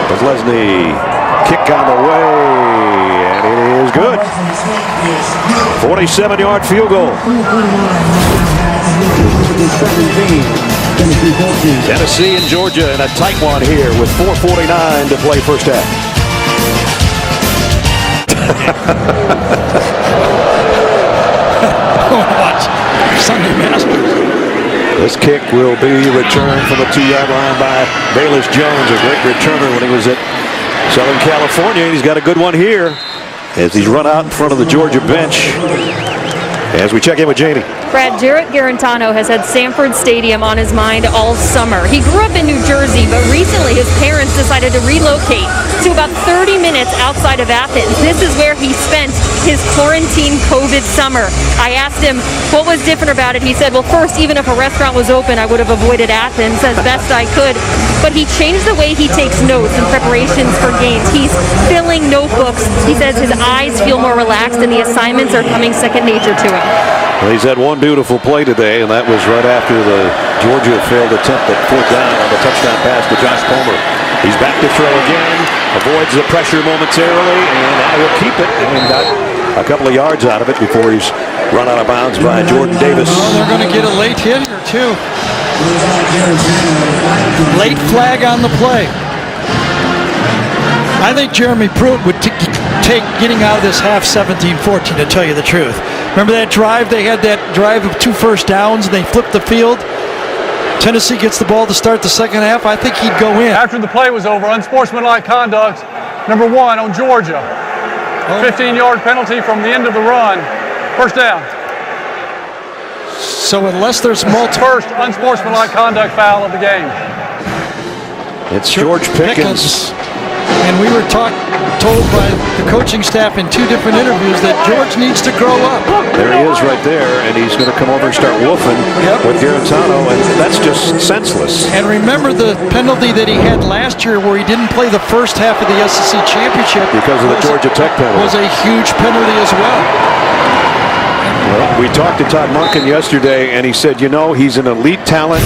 Podlesny, kick on the way, and it is good. 47-yard field goal. Tennessee and Georgia in a tight one here with 4:49 to play first half. Watch Sunday Masters. This kick will be returned from the 2-yard line by Bayless Jones, a great returner when he was at Southern California. He's got a good one here as he's run out in front of the Georgia bench. As we check in with Janie. Brad, Jarrett Garantano has had Sanford Stadium on his mind all summer. He grew up in New Jersey, but recently his parents decided to relocate to about 30 minutes outside of Athens. This is where he spent his quarantine COVID summer. I asked him what was different about it. He said, well, first, even if a restaurant was open, I would have avoided Athens as best I could. But he changed the way he takes notes in preparations for games. He's filling notebooks. He says his eyes feel more relaxed and the assignments are coming second nature to him. Well, he's had one beautiful play today, and that was right after the Georgia failed attempt at 4th down on the touchdown pass to Josh Palmer. He's back to throw again, avoids the pressure momentarily, and now he'll keep it, and got a couple of yards out of it before he's run out of bounds by Jordan Davis. Oh, they're going to get a late hit here, too. Late flag on the play. I think Jeremy Pruitt would take getting out of this half 17-14, to tell you the truth. Remember that drive? They had that drive of 2 first downs, and they flipped the field. Tennessee gets the ball to start the second half. I think he'd go in. After the play was over, unsportsmanlike conduct, number 1 on Georgia. 15-yard penalty from the end of the run. First down. So unless there's multiple... First unsportsmanlike conduct foul of the game. It's George Pickens. And we were told by the coaching staff in 2 different interviews that George needs to grow up. There he is right there, and he's going to come over and start woofing with Garantano, and that's just senseless. And remember the penalty that he had last year where he didn't play the first half of the SEC championship Because of the Georgia Tech penalty. Was a huge penalty as well. Well, we talked to Todd Monken yesterday, and he said, you know, he's an elite talent,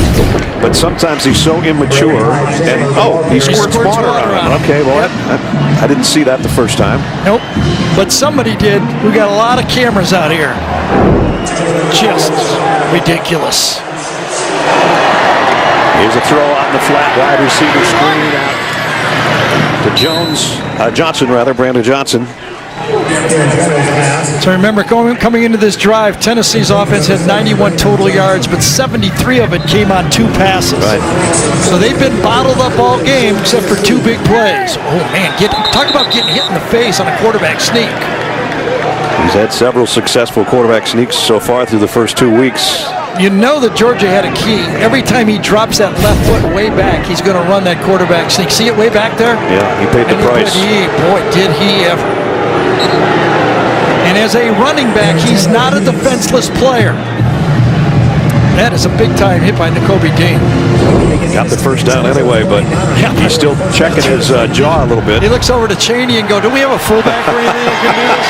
but sometimes he's so immature. And, he squirts water on him. Okay, well, I didn't see that the first time. Nope, but somebody did. We got a lot of cameras out here. Just ridiculous. Here's a throw out in the flat, wide receiver screen out to Johnson, Brandon Johnson. So remember, coming into this drive, Tennessee's offense had 91 total yards, but 73 of it came on 2 passes. Right. So they've been bottled up all game except for 2 big plays. Oh, man, talk about getting hit in the face on a quarterback sneak. He's had several successful quarterback sneaks so far through the first 2 weeks. You know that Georgia had a key. Every time he drops that left foot way back, he's going to run that quarterback sneak. See it way back there? Yeah, he paid the price. Boy, did he ever. And as a running back, he's not a defenseless player. That is a big-time hit by Nakobe Dean. Got the first down anyway, but he's still checking his jaw a little bit. He looks over to Chaney and goes, do we have a fullback or anything that can do this?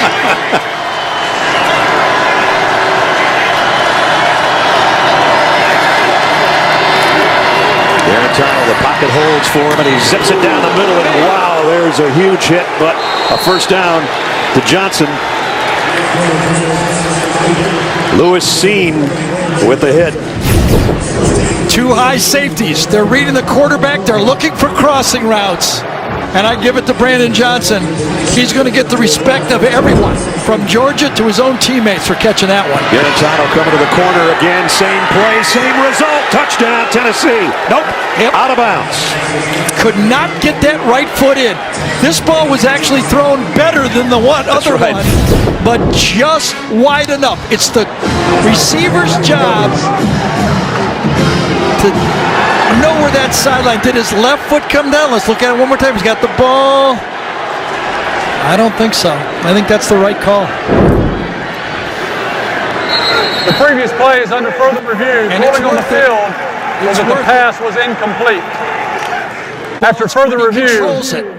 Garantano, the pocket holds for him, and he zips it down the middle, and wow, there's a huge hit, but a first down to Johnson. Lewis Seen with the hit. 2 high safeties. They're reading the quarterback. They're looking for crossing routes. And I give it to Brandon Johnson. He's going to get the respect of everyone, from Georgia to his own teammates, for catching that one. Garantano coming to the corner again. Same play, same result. Touchdown, Tennessee. Nope. Out of bounds. Could not get that right foot in. This ball was actually thrown better than the other one, but just wide enough. It's the receiver's job to know where that sideline. Did his left foot come down? Let's look at it one more time. He's got the ball. I don't think so. I think that's the right call. The previous play is under further review. Holding on the field was that the pass was incomplete. After further review,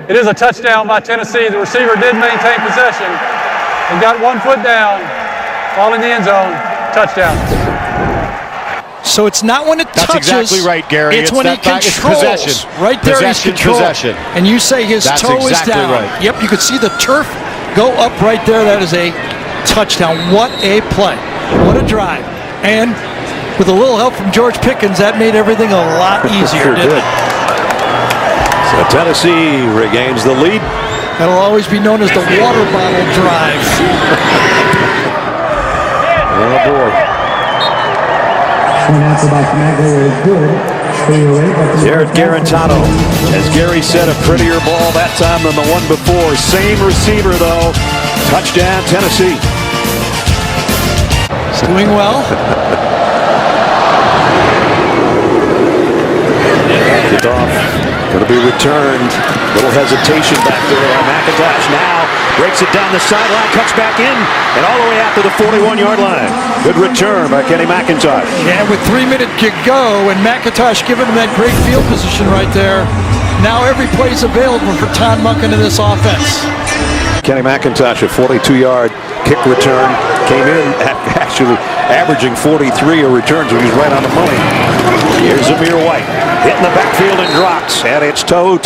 it is a touchdown by Tennessee. The receiver did maintain possession and got 1 foot down, while in the end zone. Touchdown. So it's not when it touches. That's exactly right, Gary. It's when he controls. Possession. Right there, he's controlling. Possession. And you say his toe is down. Right. Yep, you could see the turf go up right there. That is a touchdown. What a play. What a drive. And with a little help from George Pickens, that made everything a lot easier, didn't it? So Tennessee regains the lead. That'll always be known as the water bottle drive. Oh, boy. Jared Garantano. As Gary said, a prettier ball that time than the one before. Same receiver, though. Touchdown, Tennessee. He's doing well. Kick off. Going to be returned. Little hesitation back there on McIntosh. Now breaks it down the sideline, cuts back in, and all the way out to the 41-yard line. Good return by Kenny McIntosh. Yeah, with 3 minutes to go, and McIntosh giving him that great field position right there. Now every play's available for Todd Monken in this offense. Kenny McIntosh, a 42-yard kick return, came in actually averaging 43 returns, which is right on the money. Here's Zamir White, hitting the backfield and drops, and it's To'o,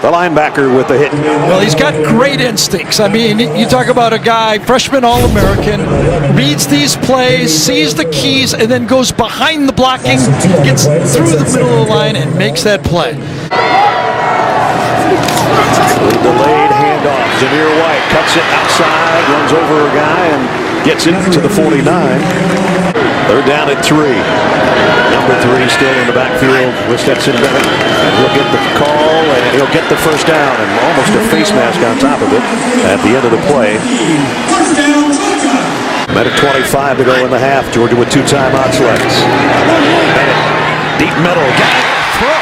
the linebacker, with the hit. Well, he's got great instincts. I mean, you talk about a guy, freshman All-American, reads these plays, sees the keys, and then goes behind the blocking, gets through the middle of the line, and makes that play. Delayed handoff. Zamir White cuts it outside, runs over a guy, and gets it to the 49. They're down at 3. Number 3 still in the backfield with Stetson Bennett. And he'll get the call, and he'll get the first down, and almost a face mask on top of it at the end of the play. Minute 25 to go in the half. Georgia with 2 timeouts left. Bennett, deep middle, got it, throw.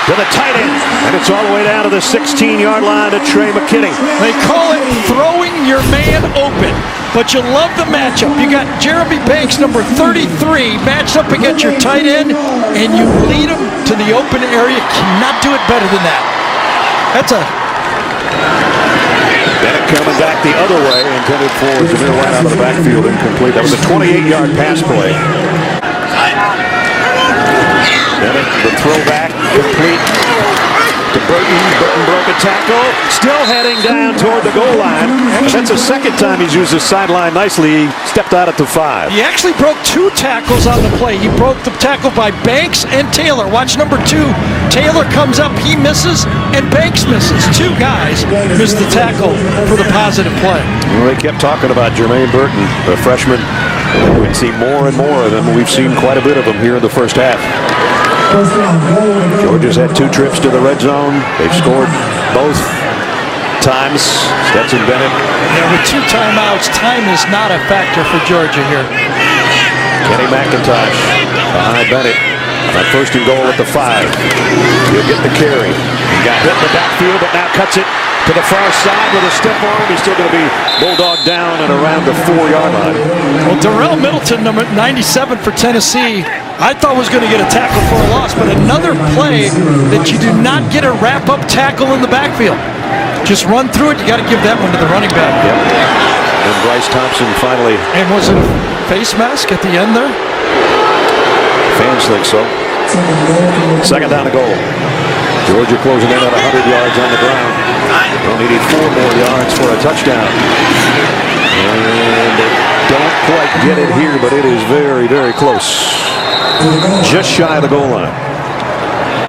to the tight end. And it's all the way down to the 16-yard line to Trey McKinney. They call it throwing your man open, but you love the matchup. You got Jeremy Banks, number 33, matched up against your tight end, and you lead him to the open area. Cannot do it better than that. That's a... Bennett coming back the other way, intended for Zamir White out of the backfield, incomplete. That was a 28-yard pass play. Bennett, the throwback, complete to Burton. Burton broke a tackle, still heading down toward the goal line. And that's the second time he's used his sideline nicely. He stepped out at the 5. He actually broke 2 tackles on the play. He broke the tackle by Banks and Taylor. Watch number 2. Taylor comes up, he misses, and Banks misses. 2 guys missed the tackle for the positive play. Well, they kept talking about Jermaine Burton, the freshman. We'd see more and more of them. We've seen quite a bit of them here in the first half. Georgia's had 2 trips to the red zone. They've scored both times. Stetson Bennett. Yeah, with 2 timeouts, time is not a factor for Georgia here. Kenny McIntosh behind Bennett. On first and goal at the 5. He'll get the carry. He got hit in the backfield, but now cuts it to the far side with a stiff arm. He's still going to be bulldogged down and around the 4-yard line. Well, Darrell Middleton, number 97 for Tennessee, I thought was going to get a tackle for a loss, but another play that you do not get a wrap-up tackle in the backfield. Just run through it. You got to give that one to the running back. Yep. And Bryce Thompson finally. And was it a face mask at the end there? Fans think so. Second down to goal. Georgia closing in at 100 yards on the ground. Only need 4 more yards for a touchdown. And they don't quite get it here, but it is very, very close. Just shy of the goal line.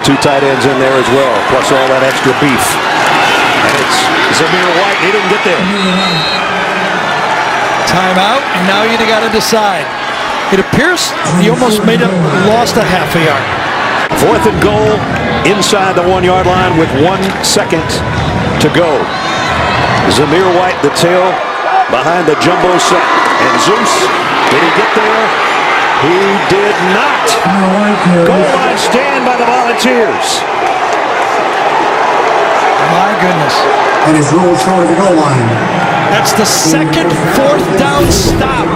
2 tight ends in there as well, plus all that extra beef. And it's Zamir White. He didn't get there. Timeout, and now you got to decide. It appears he almost lost a half a yard. 4th and goal inside the 1-yard line with 1 second to go. Zamir White, the tail behind the jumbo set. And Zeus, did he get there? He did not. Goal line stand by the Volunteers. My goodness. And he's rolled short of the goal line. That's the second 4th down stop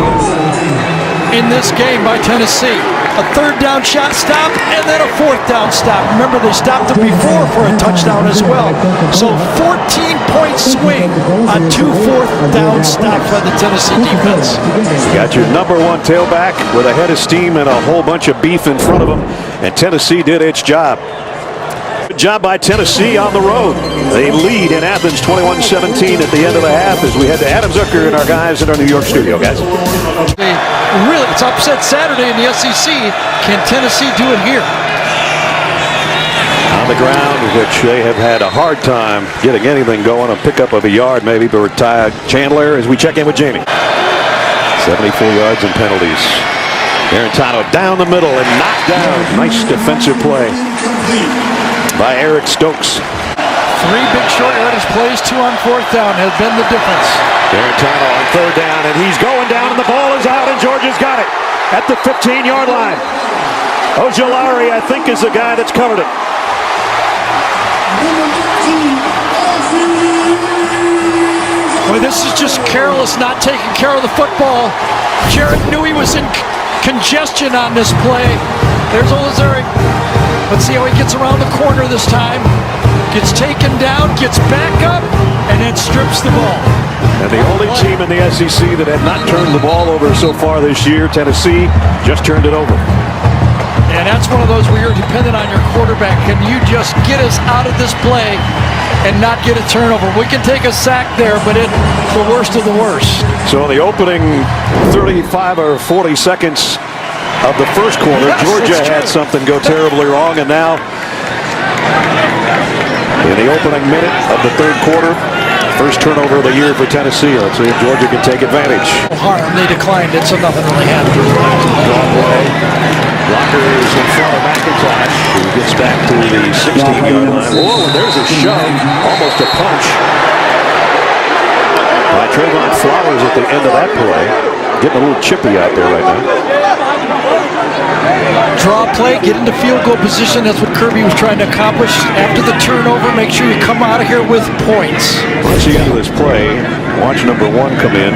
in this game by Tennessee. A 3rd down shot stop and then a 4th down stop. Remember, they stopped him before for a touchdown as well. So 14-point swing on 2 4th down stops by the Tennessee defense. You got your number 1 tailback with a head of steam and a whole bunch of beef in front of him. And Tennessee did its job. Good job by Tennessee on the road. They lead in Athens 21-17 at the end of the half as we head to Adam Zucker and our guys in our New York studio, guys. Really, it's upset Saturday in the SEC. Can Tennessee do it here? On the ground, which they have had a hard time getting anything going. A pickup of a yard maybe for Ty Chandler as we check in with Jamie. 74 yards and penalties. Arantano down the middle and knocked down. Nice defensive play by Eric Stokes. 3 big short yardage plays, 2 on 4th down has been the difference. Arantano on 3rd down, and he's going down, and the ball is out, and Georgia's got it at the 15-yard line. Ojulari, I think, is the guy that's covered it. Boy, this is just careless, not taking care of the football. Jarrett knew he was in congestion on this play. There's Olazari. Let's see how he gets around the corner this time. Gets taken down, gets back up, and then strips the ball. And the only team in the SEC that had not turned the ball over so far this year, Tennessee, just turned it over. And that's one of those where you're dependent on your quarterback. Can you just get us out of this play and not get a turnover? We can take a sack there, but it's the worst of the worst. So in the opening 35 or 40 seconds of the first quarter, yes, Georgia had something go terribly wrong, and now in the opening minute of the 3rd quarter, first turnover of the year for Tennessee. Let's see if Georgia can take advantage. Harm, they declined it, so nothing really happened. Broadway. Blocker is in front of McIntosh, who gets back to the 16-yard line. Whoa, and there's a shove, almost a punch by Trayvon Flowers at the end of that play. Getting a little chippy out there right now. Draw play, get into field goal position. That's what Kirby was trying to accomplish. After the turnover, make sure you come out of here with points. Let's see into this play. Watch number 1 come in.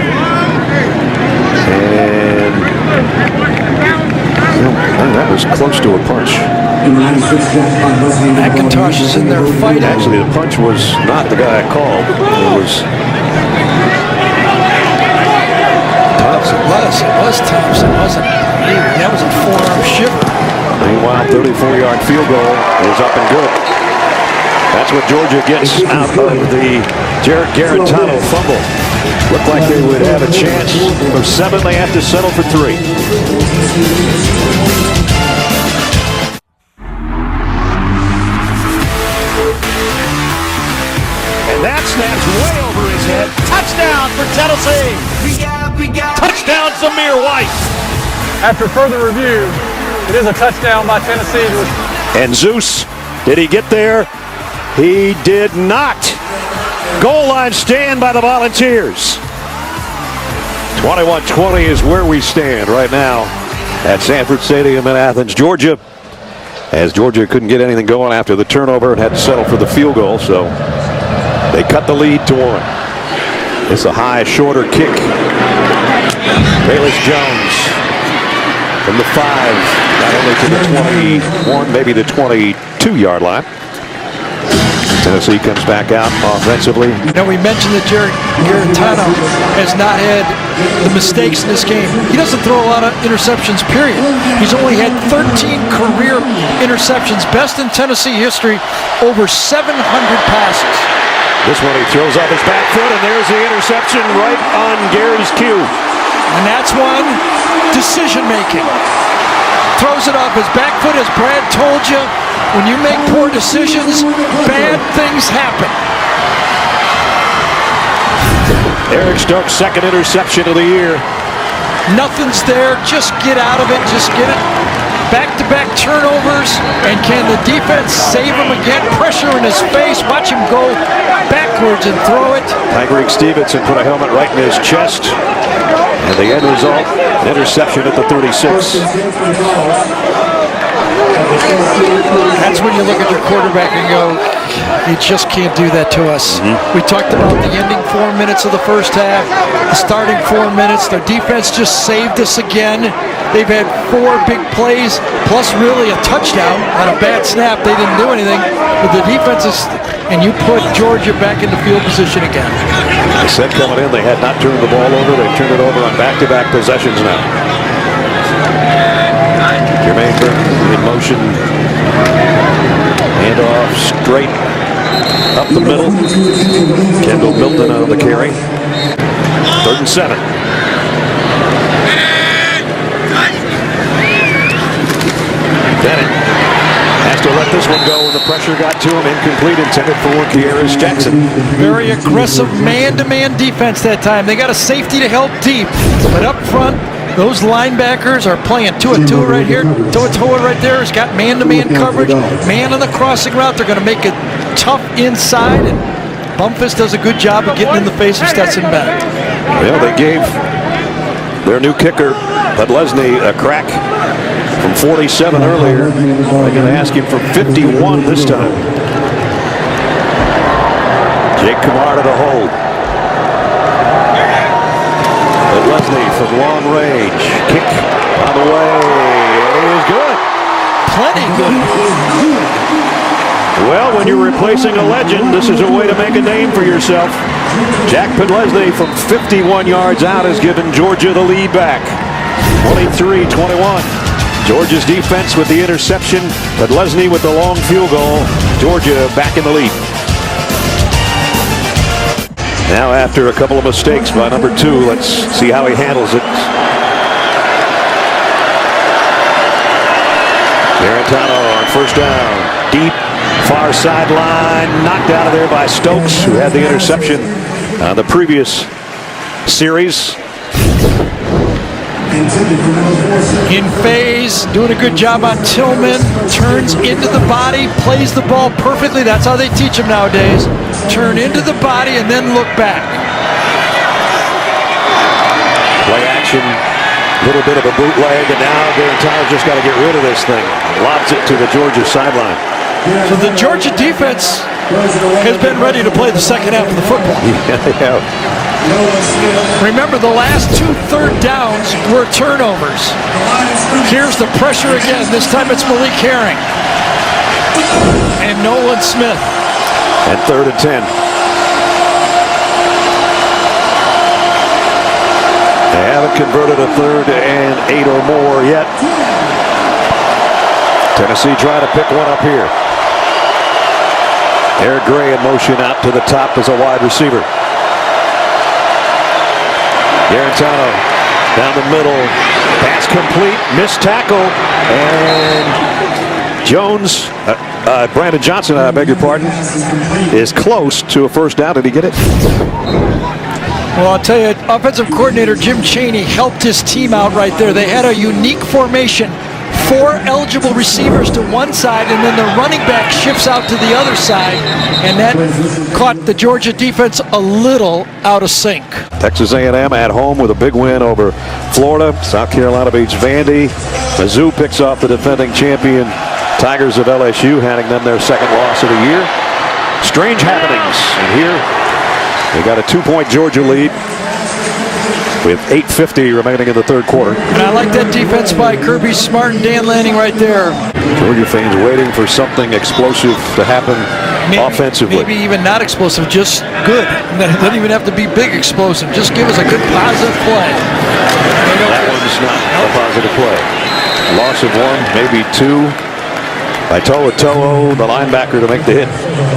And that was close to a punch. McIntosh is in there fighting. Actually, the punch was not the guy I called. It was Thompson. It was Thompson, wasn't it? That was a forearm shiver. Meanwhile, 34-yard field goal is up and good. That's what Georgia gets out of the Jarrett Guarantano fumble. Looked like they would have a chance for 7. They have to settle for 3. And that snaps way over his head. Touchdown for Tennessee. Touchdown, Zamir White. After further review, it is a touchdown by Tennessee. And Zeus, did he get there? He did not. Goal line stand by the Volunteers. 21-20 is where we stand right now at Sanford Stadium in Athens, Georgia. As Georgia couldn't get anything going after the turnover and had to settle for the field goal, so they cut the lead to 1. It's a high, shorter kick. Bayless Jones from the 5, not only to the 21, maybe the 22-yard line. Tennessee comes back out offensively. Now we mentioned that Jarrett Guarantano has not had the mistakes in this game. He doesn't throw a lot of interceptions, period. He's only had 13 career interceptions, best in Tennessee history, over 700 passes. This one he throws off his back foot, and there's the interception right on Gary's cue. And that's one, decision making. Throws it off his back foot, as Brad told you. When you make poor decisions, bad things happen. Eric Stokes' 2nd interception of the year. Nothing's there. Just get out of it. Just get it. Back-to-back turnovers. And can the defense save him again? Pressure in his face. Watch him go backwards and throw it. Tyreek Stevenson put a helmet right in his chest. And the end result, an interception at the 36. That's when you look at your quarterback and go, he just can't do that to us. We talked about the ending 4 minutes of the first half, the starting 4 minutes. Their defense just saved us again. They've had 4 big plays, plus really a touchdown on a bad snap. They didn't do anything, but the defense is, and you put Georgia back into field position again. I said coming in, they had not turned the ball over. They've turned it over on back-to-back possessions now. Jermaine Burton in motion. Handoff straight up the middle. Kendall Milton out of the carry. 3rd and 7. Bennett has to let this one go when the pressure got to him. Incomplete, intended for Kearis Jackson. Very aggressive man-to-man defense that time. They got a safety to help deep, but up front, those linebackers are playing Tua right here. Tua right there has got man-to-man coverage. Man on the crossing route. They're going to make it tough inside. And Bumpus does a good job of getting in the face of Stetson Bennett. Well, they gave their new kicker, Podlesny, a crack from 47 earlier. They're going to ask him for 51 this time. Jake Kamar to the hold. Podlesny from long range. Kick on the way. It is good. Plenty good. Well, when you're replacing a legend, this is a way to make a name for yourself. Jack Podlesny from 51 yards out has given Georgia the lead back. 23-21. Georgia's defense with the interception. Podlesny with the long field goal. Georgia back in the lead. Now after a couple of mistakes by number 2, let's see how he handles it. Guarantano on first down. Deep, far sideline. Knocked out of there by Stokes, who had the interception on the previous series. In phase, doing a good job on Tillman. Turns into the body, plays the ball perfectly. That's how they teach him nowadays. Turn into the body and then look back. Play action Little bit of a bootleg, and now Garantano's just got to get rid of this thing. Lobs it to the Georgia sideline. So the Georgia defense has been ready to play the second half of the football. Yeah. Remember, the last 2 third downs were turnovers. Here's the pressure again. This time it's Malik Herring and Nolan Smith. And 3rd and 10. They haven't converted a 3rd and 8 or more yet. Tennessee trying to pick one up here. Eric Gray in motion out to the top as a wide receiver. Garantano down the middle. Pass complete. Missed tackle. And Jones, Brandon Johnson, I beg your pardon, is close to a first down. Did he get it? Well, I'll tell you, offensive coordinator Jim Chaney helped his team out right there. They had a unique formation. 4 eligible receivers to one side, and then the running back shifts out to the other side, and that caught the Georgia defense a little out of sync. Texas A&M at home with a big win over Florida. South Carolina beats Vandy. Mizzou picks off the defending champion Tigers of LSU, handing them their 2nd loss of the year. Strange happenings, and here they got a 2-point Georgia lead with 8:50 remaining in the 3rd quarter. And I like that defense by Kirby Smart and Dan Lanning right there. Georgia fans waiting for something explosive to happen offensively. Maybe even not explosive, just good. It doesn't even have to be big explosive. Just give us a good positive play. That one's not a positive play. Loss of 1, maybe 2 by Toa To'o, the linebacker, to make the hit.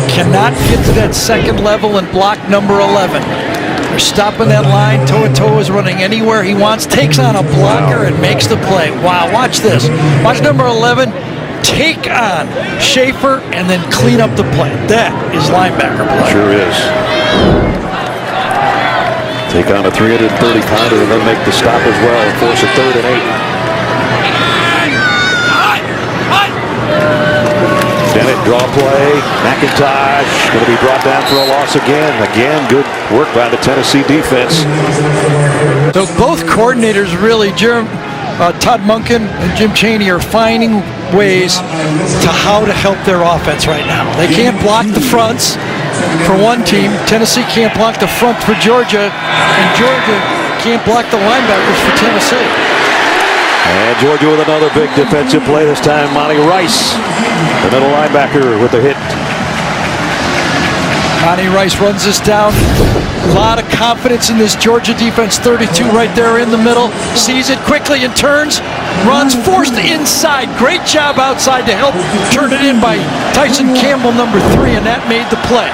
Cannot get to that 2nd level and block number 11. They're stopping that line. Toa To'o is running anywhere he wants, takes on a blocker and makes the play. Wow, watch this. Watch number 11 take on Schaefer and then clean up the play. That is linebacker play. Sure is. Take on a 330-pounder and then make the stop as well and force a 3rd and 8. Dennett draw play. McIntosh going to be brought down for a loss again. Again, good work by the Tennessee defense. So both coordinators really, Todd Monken and Jim Chaney, are finding ways to how to help their offense right now. They can't block the fronts for one team. Tennessee can't block the front for Georgia, and Georgia can't block the linebackers for Tennessee. And Georgia with another big defensive play, this time Monty Rice, the middle linebacker, with the hit. Monty Rice runs this down. A lot of confidence in this Georgia defense. 32 right there in the middle. Sees it quickly and turns. Runs, forced inside. Great job outside to help turn it in by Tyson Campbell, number 3, and that made the play.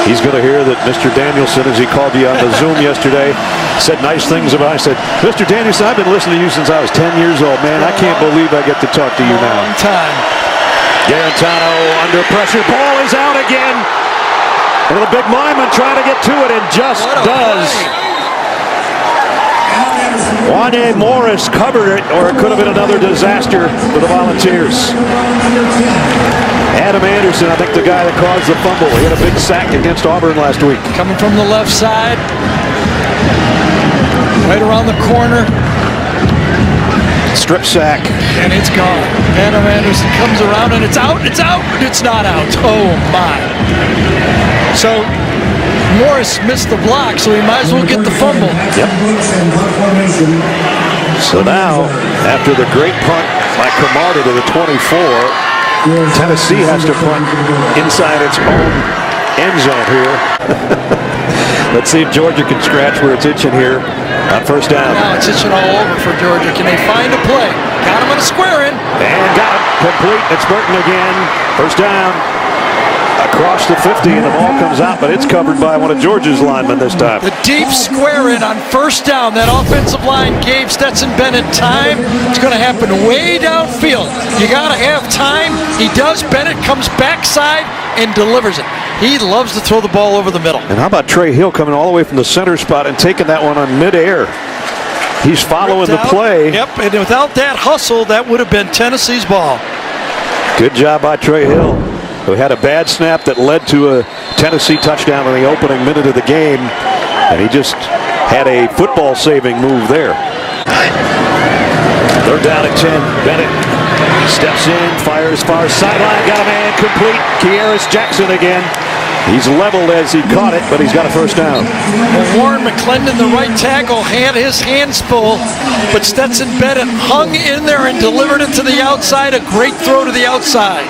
He's going to hear that Mr. Danielson, as he called you on the Zoom yesterday, said nice things about. I said, Mr. Danielson, I've been listening to you since I was 10 years old, man. I can't believe I get to talk to you now. Long time. Garantano under pressure. Ball is out again. And the big lineman trying to get to it and just does. Wanye Morris covered it, or it could have been another disaster for the Volunteers. Adam Anderson, I think the guy that caused the fumble. He had a big sack against Auburn last week. Coming from the left side. Right around the corner. Strip sack. And it's gone. Adam Anderson comes around and it's out. It's out. It's not out. Oh, my. So Morris missed the block, so he might as well get the fumble. Yep. So now, after the great punt by Cromartie to the 24, Tennessee has to punt inside its own end zone here. Let's see if Georgia can scratch where it's itching here on first down. Now it's itching all over for Georgia. Can they find a play? Got him on a square in. And got it. Complete. It's Burton again. First down. Across the 50, and the ball comes out, but it's covered by one of Georgia's linemen this time. The deep square in on first down. That offensive line gave Stetson Bennett time. It's going to happen way downfield. You got to have time. He does. Bennett comes backside and delivers it. He loves to throw the ball over the middle. And how about Trey Hill coming all the way from the center spot and taking that one on midair? He's following the play. Yep, and without that hustle, that would have been Tennessee's ball. Good job by Trey Hill, who had a bad snap that led to a Tennessee touchdown in the opening minute of the game, and he just had a football-saving move there. Third down at 10. Bennett steps in, fires far sideline, got a man complete. Kearis Jackson again. He's leveled as he caught it, but he's got a first down. Well, Warren McClendon, the right tackle, had his hands full, but Stetson Bennett hung in there and delivered it to the outside. A great throw to the outside.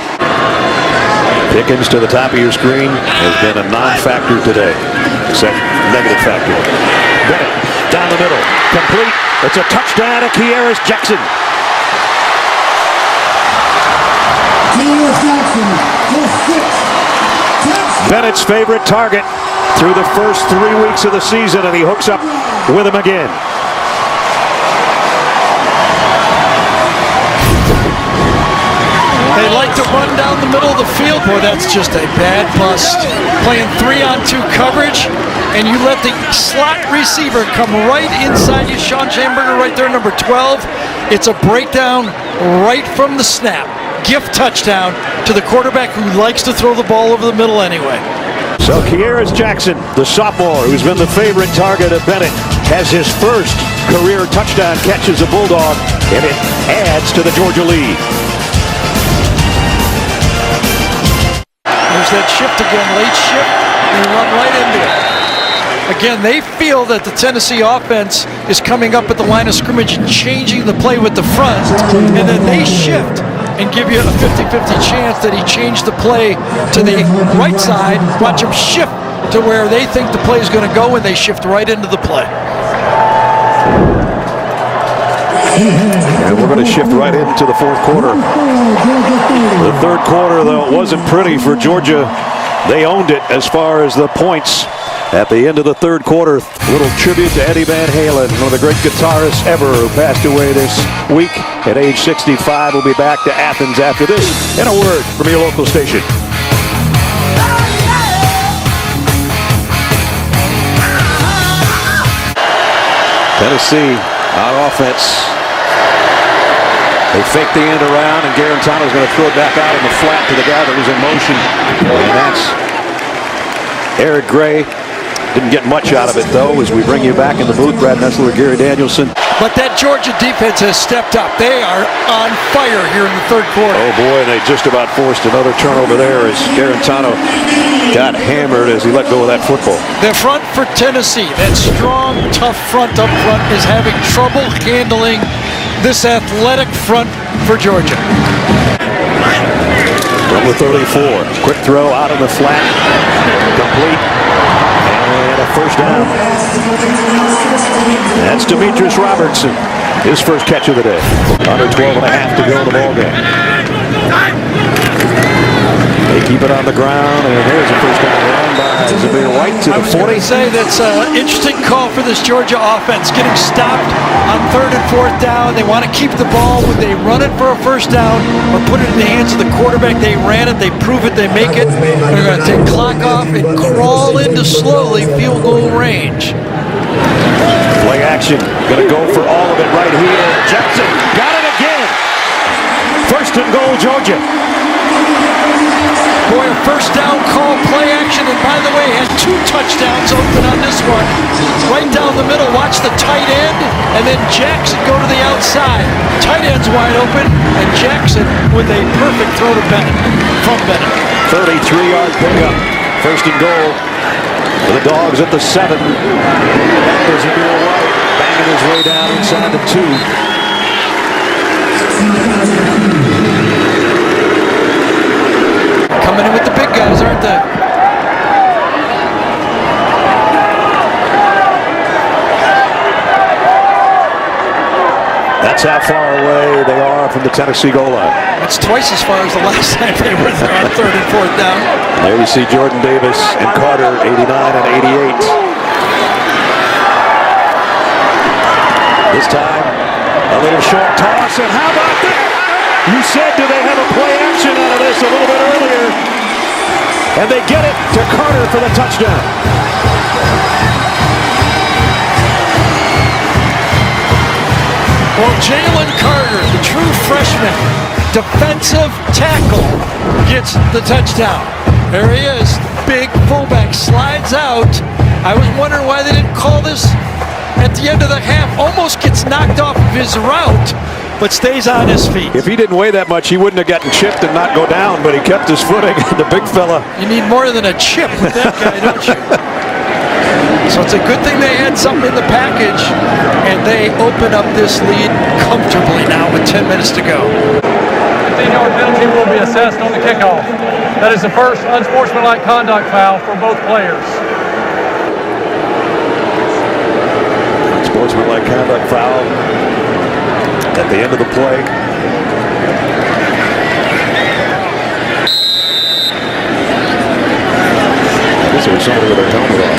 Pickens to the top of your screen has been a non-factor today, except negative factor. Bennett down the middle, complete. It's a touchdown to Kearis Jackson. Kearis Jackson, the 6. Bennett's favorite target through the first 3 weeks of the season, and he hooks up with him again. They like to run down the middle of the field. Boy, that's just a bad bust. Playing 3-on-2 coverage, and you let the slot receiver come right inside you. Sean Schamberger right there, number 12. It's a breakdown right from the snap. Gift touchdown to the quarterback who likes to throw the ball over the middle anyway. So Kearis Jackson, the sophomore who's been the favorite target of Bennett, has his first career touchdown catch as a Bulldog, and it adds to the Georgia lead. There's that shift again, late shift, and run right into it. Again, they feel that the Tennessee offense is coming up at the line of scrimmage and changing the play with the front, and then they shift and give you a 50-50 chance that he changed the play to the right side. Watch him shift to where they think the play is going to go, and they shift right into the play. And we're going to shift right into the fourth quarter. The third quarter, though, it wasn't pretty for Georgia. They owned it as far as the points. At the end of the third quarter, little tribute to Eddie Van Halen, one of the great guitarists ever, who passed away this week at age 65. We'll be back to Athens after this. And a word from your local station. Tennessee, our offense. They fake the end around, and Garantano's going to throw it back out in the flat to the guy that was in motion. And that's Eric Gray. Didn't get much out of it, though, as we bring you back in the booth. Brad Nessler, Gary Danielson. But that Georgia defense has stepped up. They are on fire here in the third quarter. Oh, boy, and they just about forced another turnover there as Garantano got hammered as he let go of that football. The front for Tennessee, that strong, tough front up front, is having trouble handling this athletic front for Georgia. Number 34, quick throw out of the flat, complete. And a first down. That's Demetrius Robertson. His first catch of the day. Under 12 and a half to go in the ball game. They keep it on the ground, and there's a first down run by Zamir White to the 40. Say that's an interesting call for this Georgia offense. Getting stopped on third and fourth down. They want to keep the ball. Would they run it for a first down or put it in the hands of the quarterback? They ran it. They prove it. They make it. They're going to take clock off and crawl into slowly field goal range. Play action. Going to go for all of it right here. Jackson got it again. First and goal, Georgia. Boy, a first down call, play action, and by the way, has 2 touchdowns open on this one. Right down the middle, watch the tight end, and then Jackson go to the outside. Tight end's wide open, and Jackson with a perfect throw to Bennett, from Bennett. 33-yard pickup. First and goal for the Dogs at the 7. There's Zamir White banging his way down inside the 2. Coming in with the big guys, aren't they? That's how far away they are from the Tennessee goal line. That's twice as far as the last time they were there on third and fourth down. There you see Jordan Davis and Carter, 89 and 88. This time, a little short toss, and how about that? You said, do they have a play action out of this a little bit earlier? And they get it to Carter for the touchdown. Well, Jalen Carter, the true freshman, defensive tackle, gets the touchdown. There he is, big fullback, slides out. I was wondering why they didn't call this at the end of the half, almost gets knocked off of his route, but stays on his feet. If he didn't weigh that much, he wouldn't have gotten chipped and not go down, but he kept his footing. The big fella. You need more than a chip with that guy, don't you? So it's a good thing they had something in the package, and they open up this lead comfortably now with 10 minutes to go. 15-yard penalty will be assessed on the kickoff. That is the first unsportsmanlike conduct foul for both players. Unsportsmanlike conduct foul at the end of the play. I guess it was somebody with their helmet off.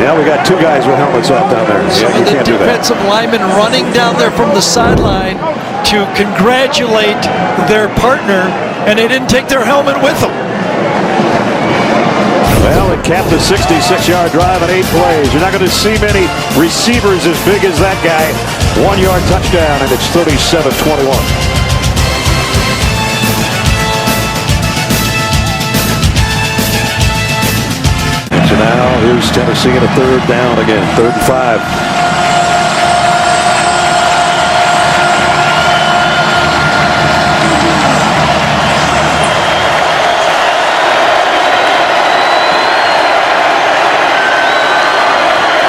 Yeah, we got two guys with helmets off down there. Some of the defensive linemen running down there from the sideline to congratulate their partner, and they didn't take their helmet with them. Well, it capped a 66-yard drive in 8 plays. You're not going to see many receivers as big as that guy. 1-yard touchdown, and it's 37-21. So now here's Tennessee in a 3rd down again, 3rd and 5.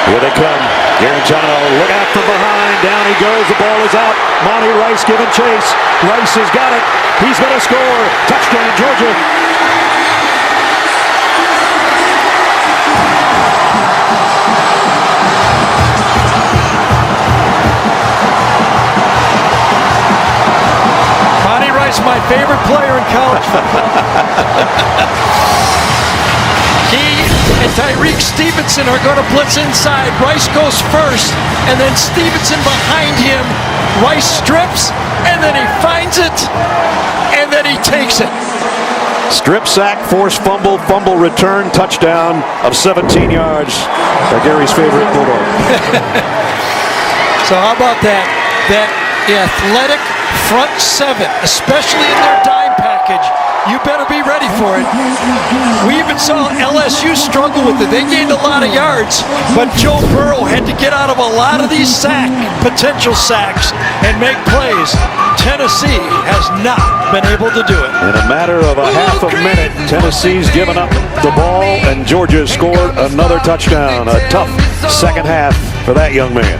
Here they come. Garantano, look out from behind. Down he goes. The ball is out. Monty Rice giving chase. Rice has got it. He's going to score. Touchdown, Georgia. My favorite player in college football. He and Tyreek Stevenson are going to blitz inside. Rice goes first, and then Stevenson behind him. Rice strips, and then he finds it, and then he takes it. Strip sack, force fumble, fumble return, touchdown of 17 yards by Gary's favorite Bulldog. So how about that? That athletic front 7, especially in their dime package. You better be ready for it. We even saw LSU struggle with it. They gained a lot of yards, but Joe Burrow had to get out of a lot of these potential sacks and make plays. Tennessee has not been able to do it. In a matter of a half a minute, Tennessee's given up the ball, and Georgia scored another touchdown. A tough second half for that young man.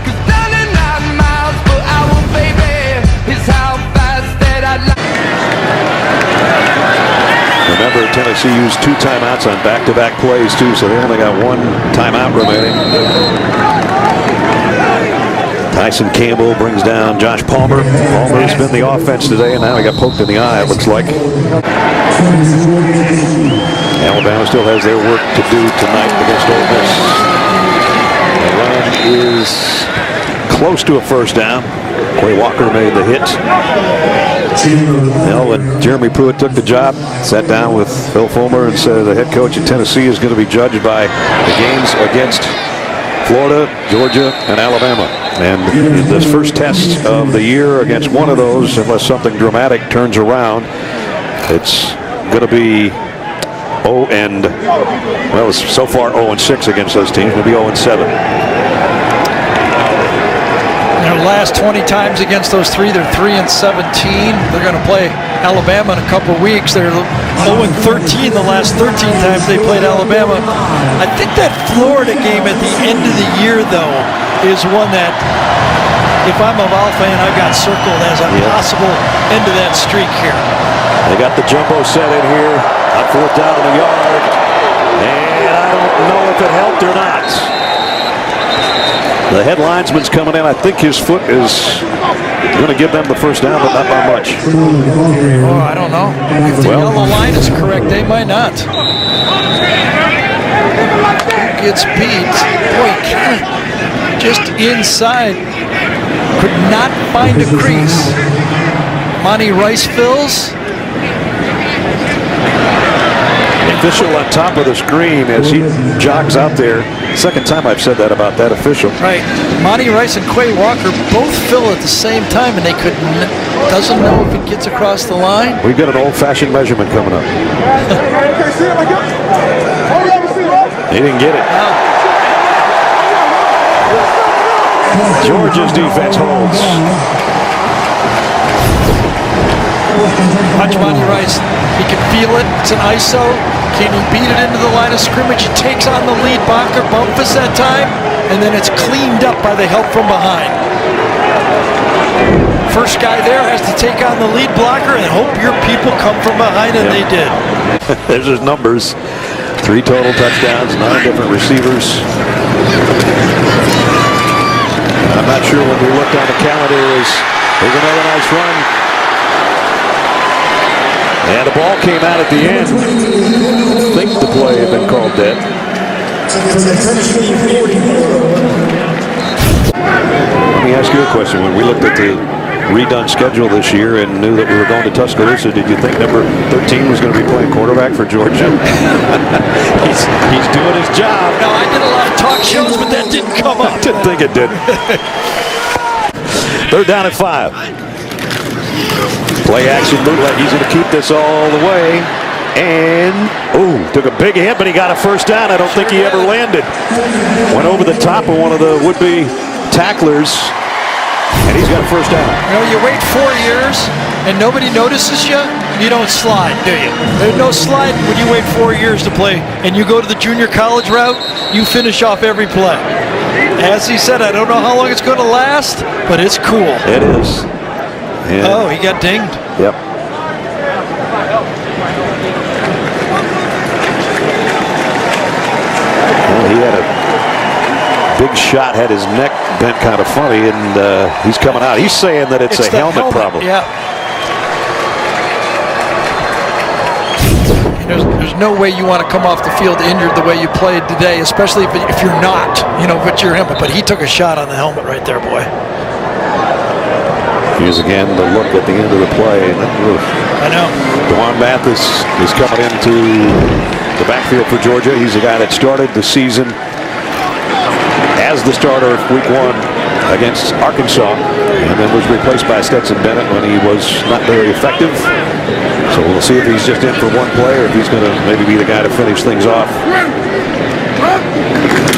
Remember, Tennessee used 2 timeouts on back-to-back plays, too, so they only got 1 timeout remaining. Tyson Campbell brings down Josh Palmer. Palmer's been the offense today, and now he got poked in the eye, it looks like. Alabama still has their work to do tonight against Ole Miss. The run is close to a first down. Quay Walker made the hit. Well, when Jeremy Pruitt took the job, sat down with Phil Fulmer and said the head coach at Tennessee is going to be judged by the games against Florida, Georgia, and Alabama. And this first test of the year against one of those, unless something dramatic turns around, it's going to be so far 0-6 against those teams. It'll be 0-7. Their last 20 times against those 3, they're 3-17. They're going to play Alabama in a couple weeks. They're 0-13 the last 13 times they played Alabama. I think that Florida game at the end of the year, though, is one that, if I'm a Vol fan, I've got circled as a possible end of that streak here. They got the jumbo set in here, on 4th down in the yard, and I don't know if it helped or not. The head linesman's coming in. I think his foot is going to give them the first down, but not by much. Oh, I don't know. If the yellow line is correct, they might not. Gets beat. Boy, just inside. Could not find a crease. Monty Rice fills. Official on top of the screen as he jogs out there. Second time I've said that about that official. Right. Monty Rice and Quay Walker both fill at the same time, and they could Doesn't know if it gets across the line. We've got an old-fashioned measurement coming up. He didn't get it. Georgia's defense holds. Watch Monty Rice. He can feel it. It's an ISO. Can he beat it into the line of scrimmage? He takes on the lead blocker, Bumpus that time, and then it's cleaned up by the help from behind. First guy there has to take on the lead blocker and hope your people come from behind, and they did. There's his numbers. 3 total touchdowns, 9 different receivers. I'm not sure when we looked on the calendar here's another nice run. And the ball came out at the end. I think the play had been called dead. Let me ask you a question. When we looked at the redone schedule this year and knew that we were going to Tuscaloosa, did you think number 13 was going to be playing quarterback for Georgia? he's doing his job. No, I did a lot of talk shows, but that didn't come up. I didn't think it did. 3rd down at 5. Play action bootleg. He's going to keep this all the way. And, took a big hit, but he got a first down. I don't think he ever landed. Went over the top of one of the would-be tacklers, and he's got a first down. You know, you wait 4 years, and nobody notices you, you don't slide, do you? There's no slide when you wait 4 years to play, and you go to the junior college route, you finish off every play. As he said, I don't know how long it's going to last, but it's cool. It is. And he got dinged. Yep. Well, he had a big shot, had his neck bent kind of funny, and he's coming out. He's saying that it's a helmet problem. Yeah. There's no way you want to come off the field injured the way you played today, especially if you're not, but you're him. But he took a shot on the helmet right there, boy. Here's again the look at the end of the play. I know. Dwan Mathis is coming into the backfield for Georgia. He's the guy that started the season as the starter week 1 against Arkansas, and then was replaced by Stetson Bennett when he was not very effective. So we'll see if he's just in for one play or if he's going to maybe be the guy to finish things off.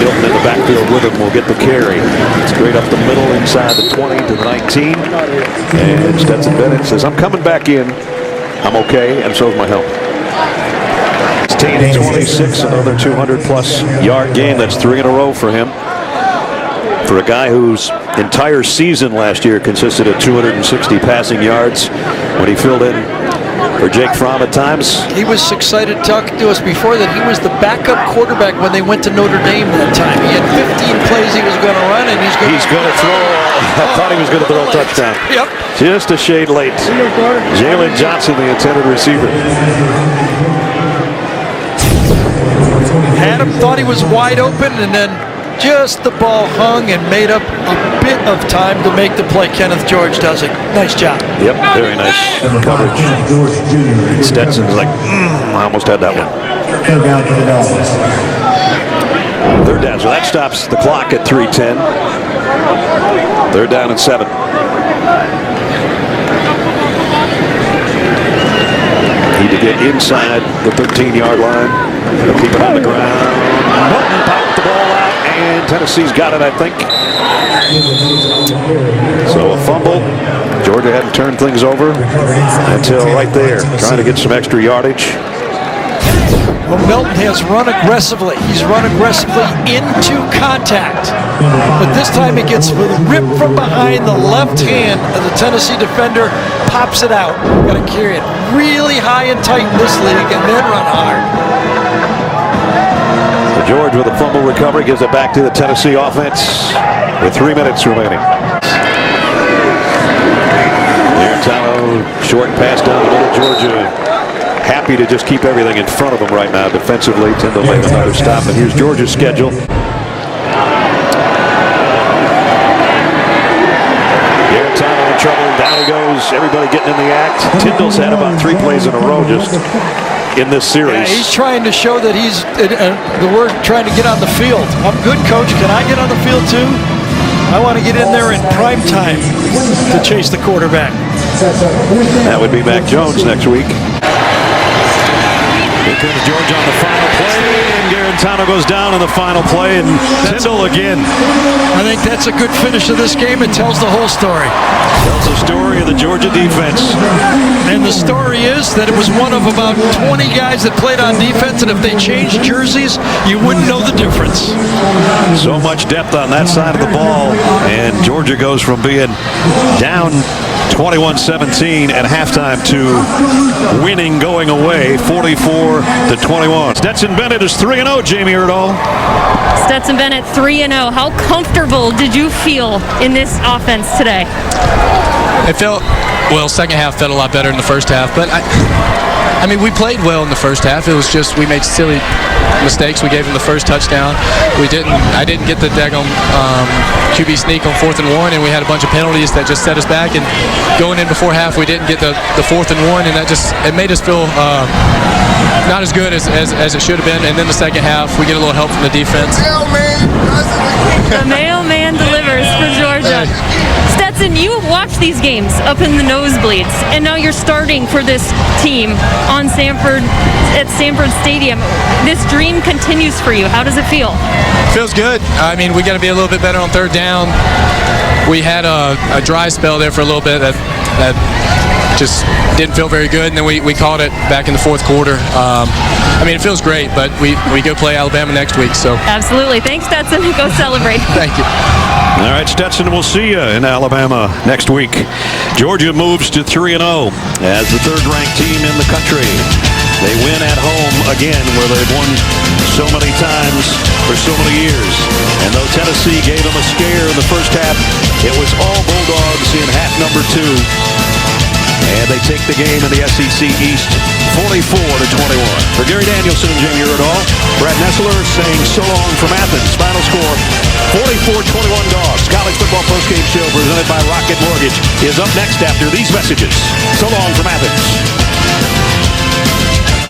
Milton in the backfield with him will get the carry. Straight up the middle inside the 20 to the 19. And Stetson Bennett says, I'm coming back in. I'm okay, and so is my help. It's 10-26, another 200-plus yard game. That's 3 in a row for him. For a guy whose entire season last year consisted of 260 passing yards when he filled in for Jake Fromm at times. He was excited talking to us before that he was the backup quarterback when they went to Notre Dame that time. He had 15 plays he was going to run, and he's going to throw. I thought he was going to throw a touchdown. Yep. Just a shade late. Jalen Johnson, the intended receiver. Had him, thought he was wide open, and then just the ball hung and made up a bit of time to make the play. Kenneth George does it. Nice job. Yep, very nice coverage. Stetson's like, I almost had that one. 3rd down, so that stops the clock at 3:10. 3rd down and 7. Need to get inside the 13-yard line. They'll keep it on the ground. Button popped the ball out, and Tennessee's got it, I think. So a fumble. Georgia hadn't turned things over until right there, trying to get some extra yardage. Well, Milton has run aggressively. He's run aggressively into contact. But this time it gets ripped from behind the left hand of the Tennessee defender, pops it out. Got to carry it really high and tight in this league and then run hard. So George with a fumble recovery gives it back to the Tennessee offense with 3 minutes remaining. Arantano, short pass down the middle. Georgia happy to just keep everything in front of them right now defensively. Tyndall made another stop, and here's Georgia's schedule. Arantano in trouble. Down he goes. Everybody getting in the act. Tyndall's had about 3 plays in a row just in this series. Yeah, he's trying to show that he's the word trying to get on the field. I'm good, coach. Can I get on the field too? I want to get in there in prime time to chase the quarterback. That would be Mac Jones next week. Here comes Georgia on the final play, and Garantano goes down on the final play, and Tyndall again. I think that's a good finish of this game. It tells the whole story. Tells the story of the Georgia defense. And the story is that it was one of about 20 guys that played on defense, and if they changed jerseys, you wouldn't know the difference. So much depth on that side of the ball, and Georgia goes from being down 21-17 at halftime to winning going away 44-21. Stetson Bennett is 3-0, Jamie Erdahl. Stetson Bennett 3-0. How comfortable did you feel in this offense today? It felt, well, second half felt a lot better than the first half, but I mean, we played well in the first half. It was just we made silly mistakes. We gave them the first touchdown. I didn't get the daggone QB sneak on 4th and 1, and we had a bunch of penalties that just set us back. And going in before half, we didn't get the 4th and 1, and it made us feel not as good as it should have been. And then the second half, we get a little help from the defense. The mailman delivers for Georgia. Stetson, you watch these games up in the nosebleeds, and now you're starting for this team at Sanford Stadium. This dream continues for you. How does it feel? Feels good. I mean, we got to be a little bit better on third down. We had a dry spell there for a little bit that just didn't feel very good, and then we caught it back in the fourth quarter. I mean, it feels great, but we go play Alabama next week. So absolutely. Thanks, Stetson. Go celebrate. Thank you. All right, Stetson, we'll see you in Alabama next week. Georgia moves to 3-0 as the third-ranked team in the country. They win at home again, where they've won so many times for so many years. And though Tennessee gave them a scare in the first half, it was all Bulldogs in half number 2. And they take the game in the SEC East 44-21. For Gary Danielson and Jamie Erdahl, Brad Nessler saying so long from Athens. Final score 44-21 Dogs. College football postgame show presented by Rocket Mortgage is up next after these messages. So long from Athens.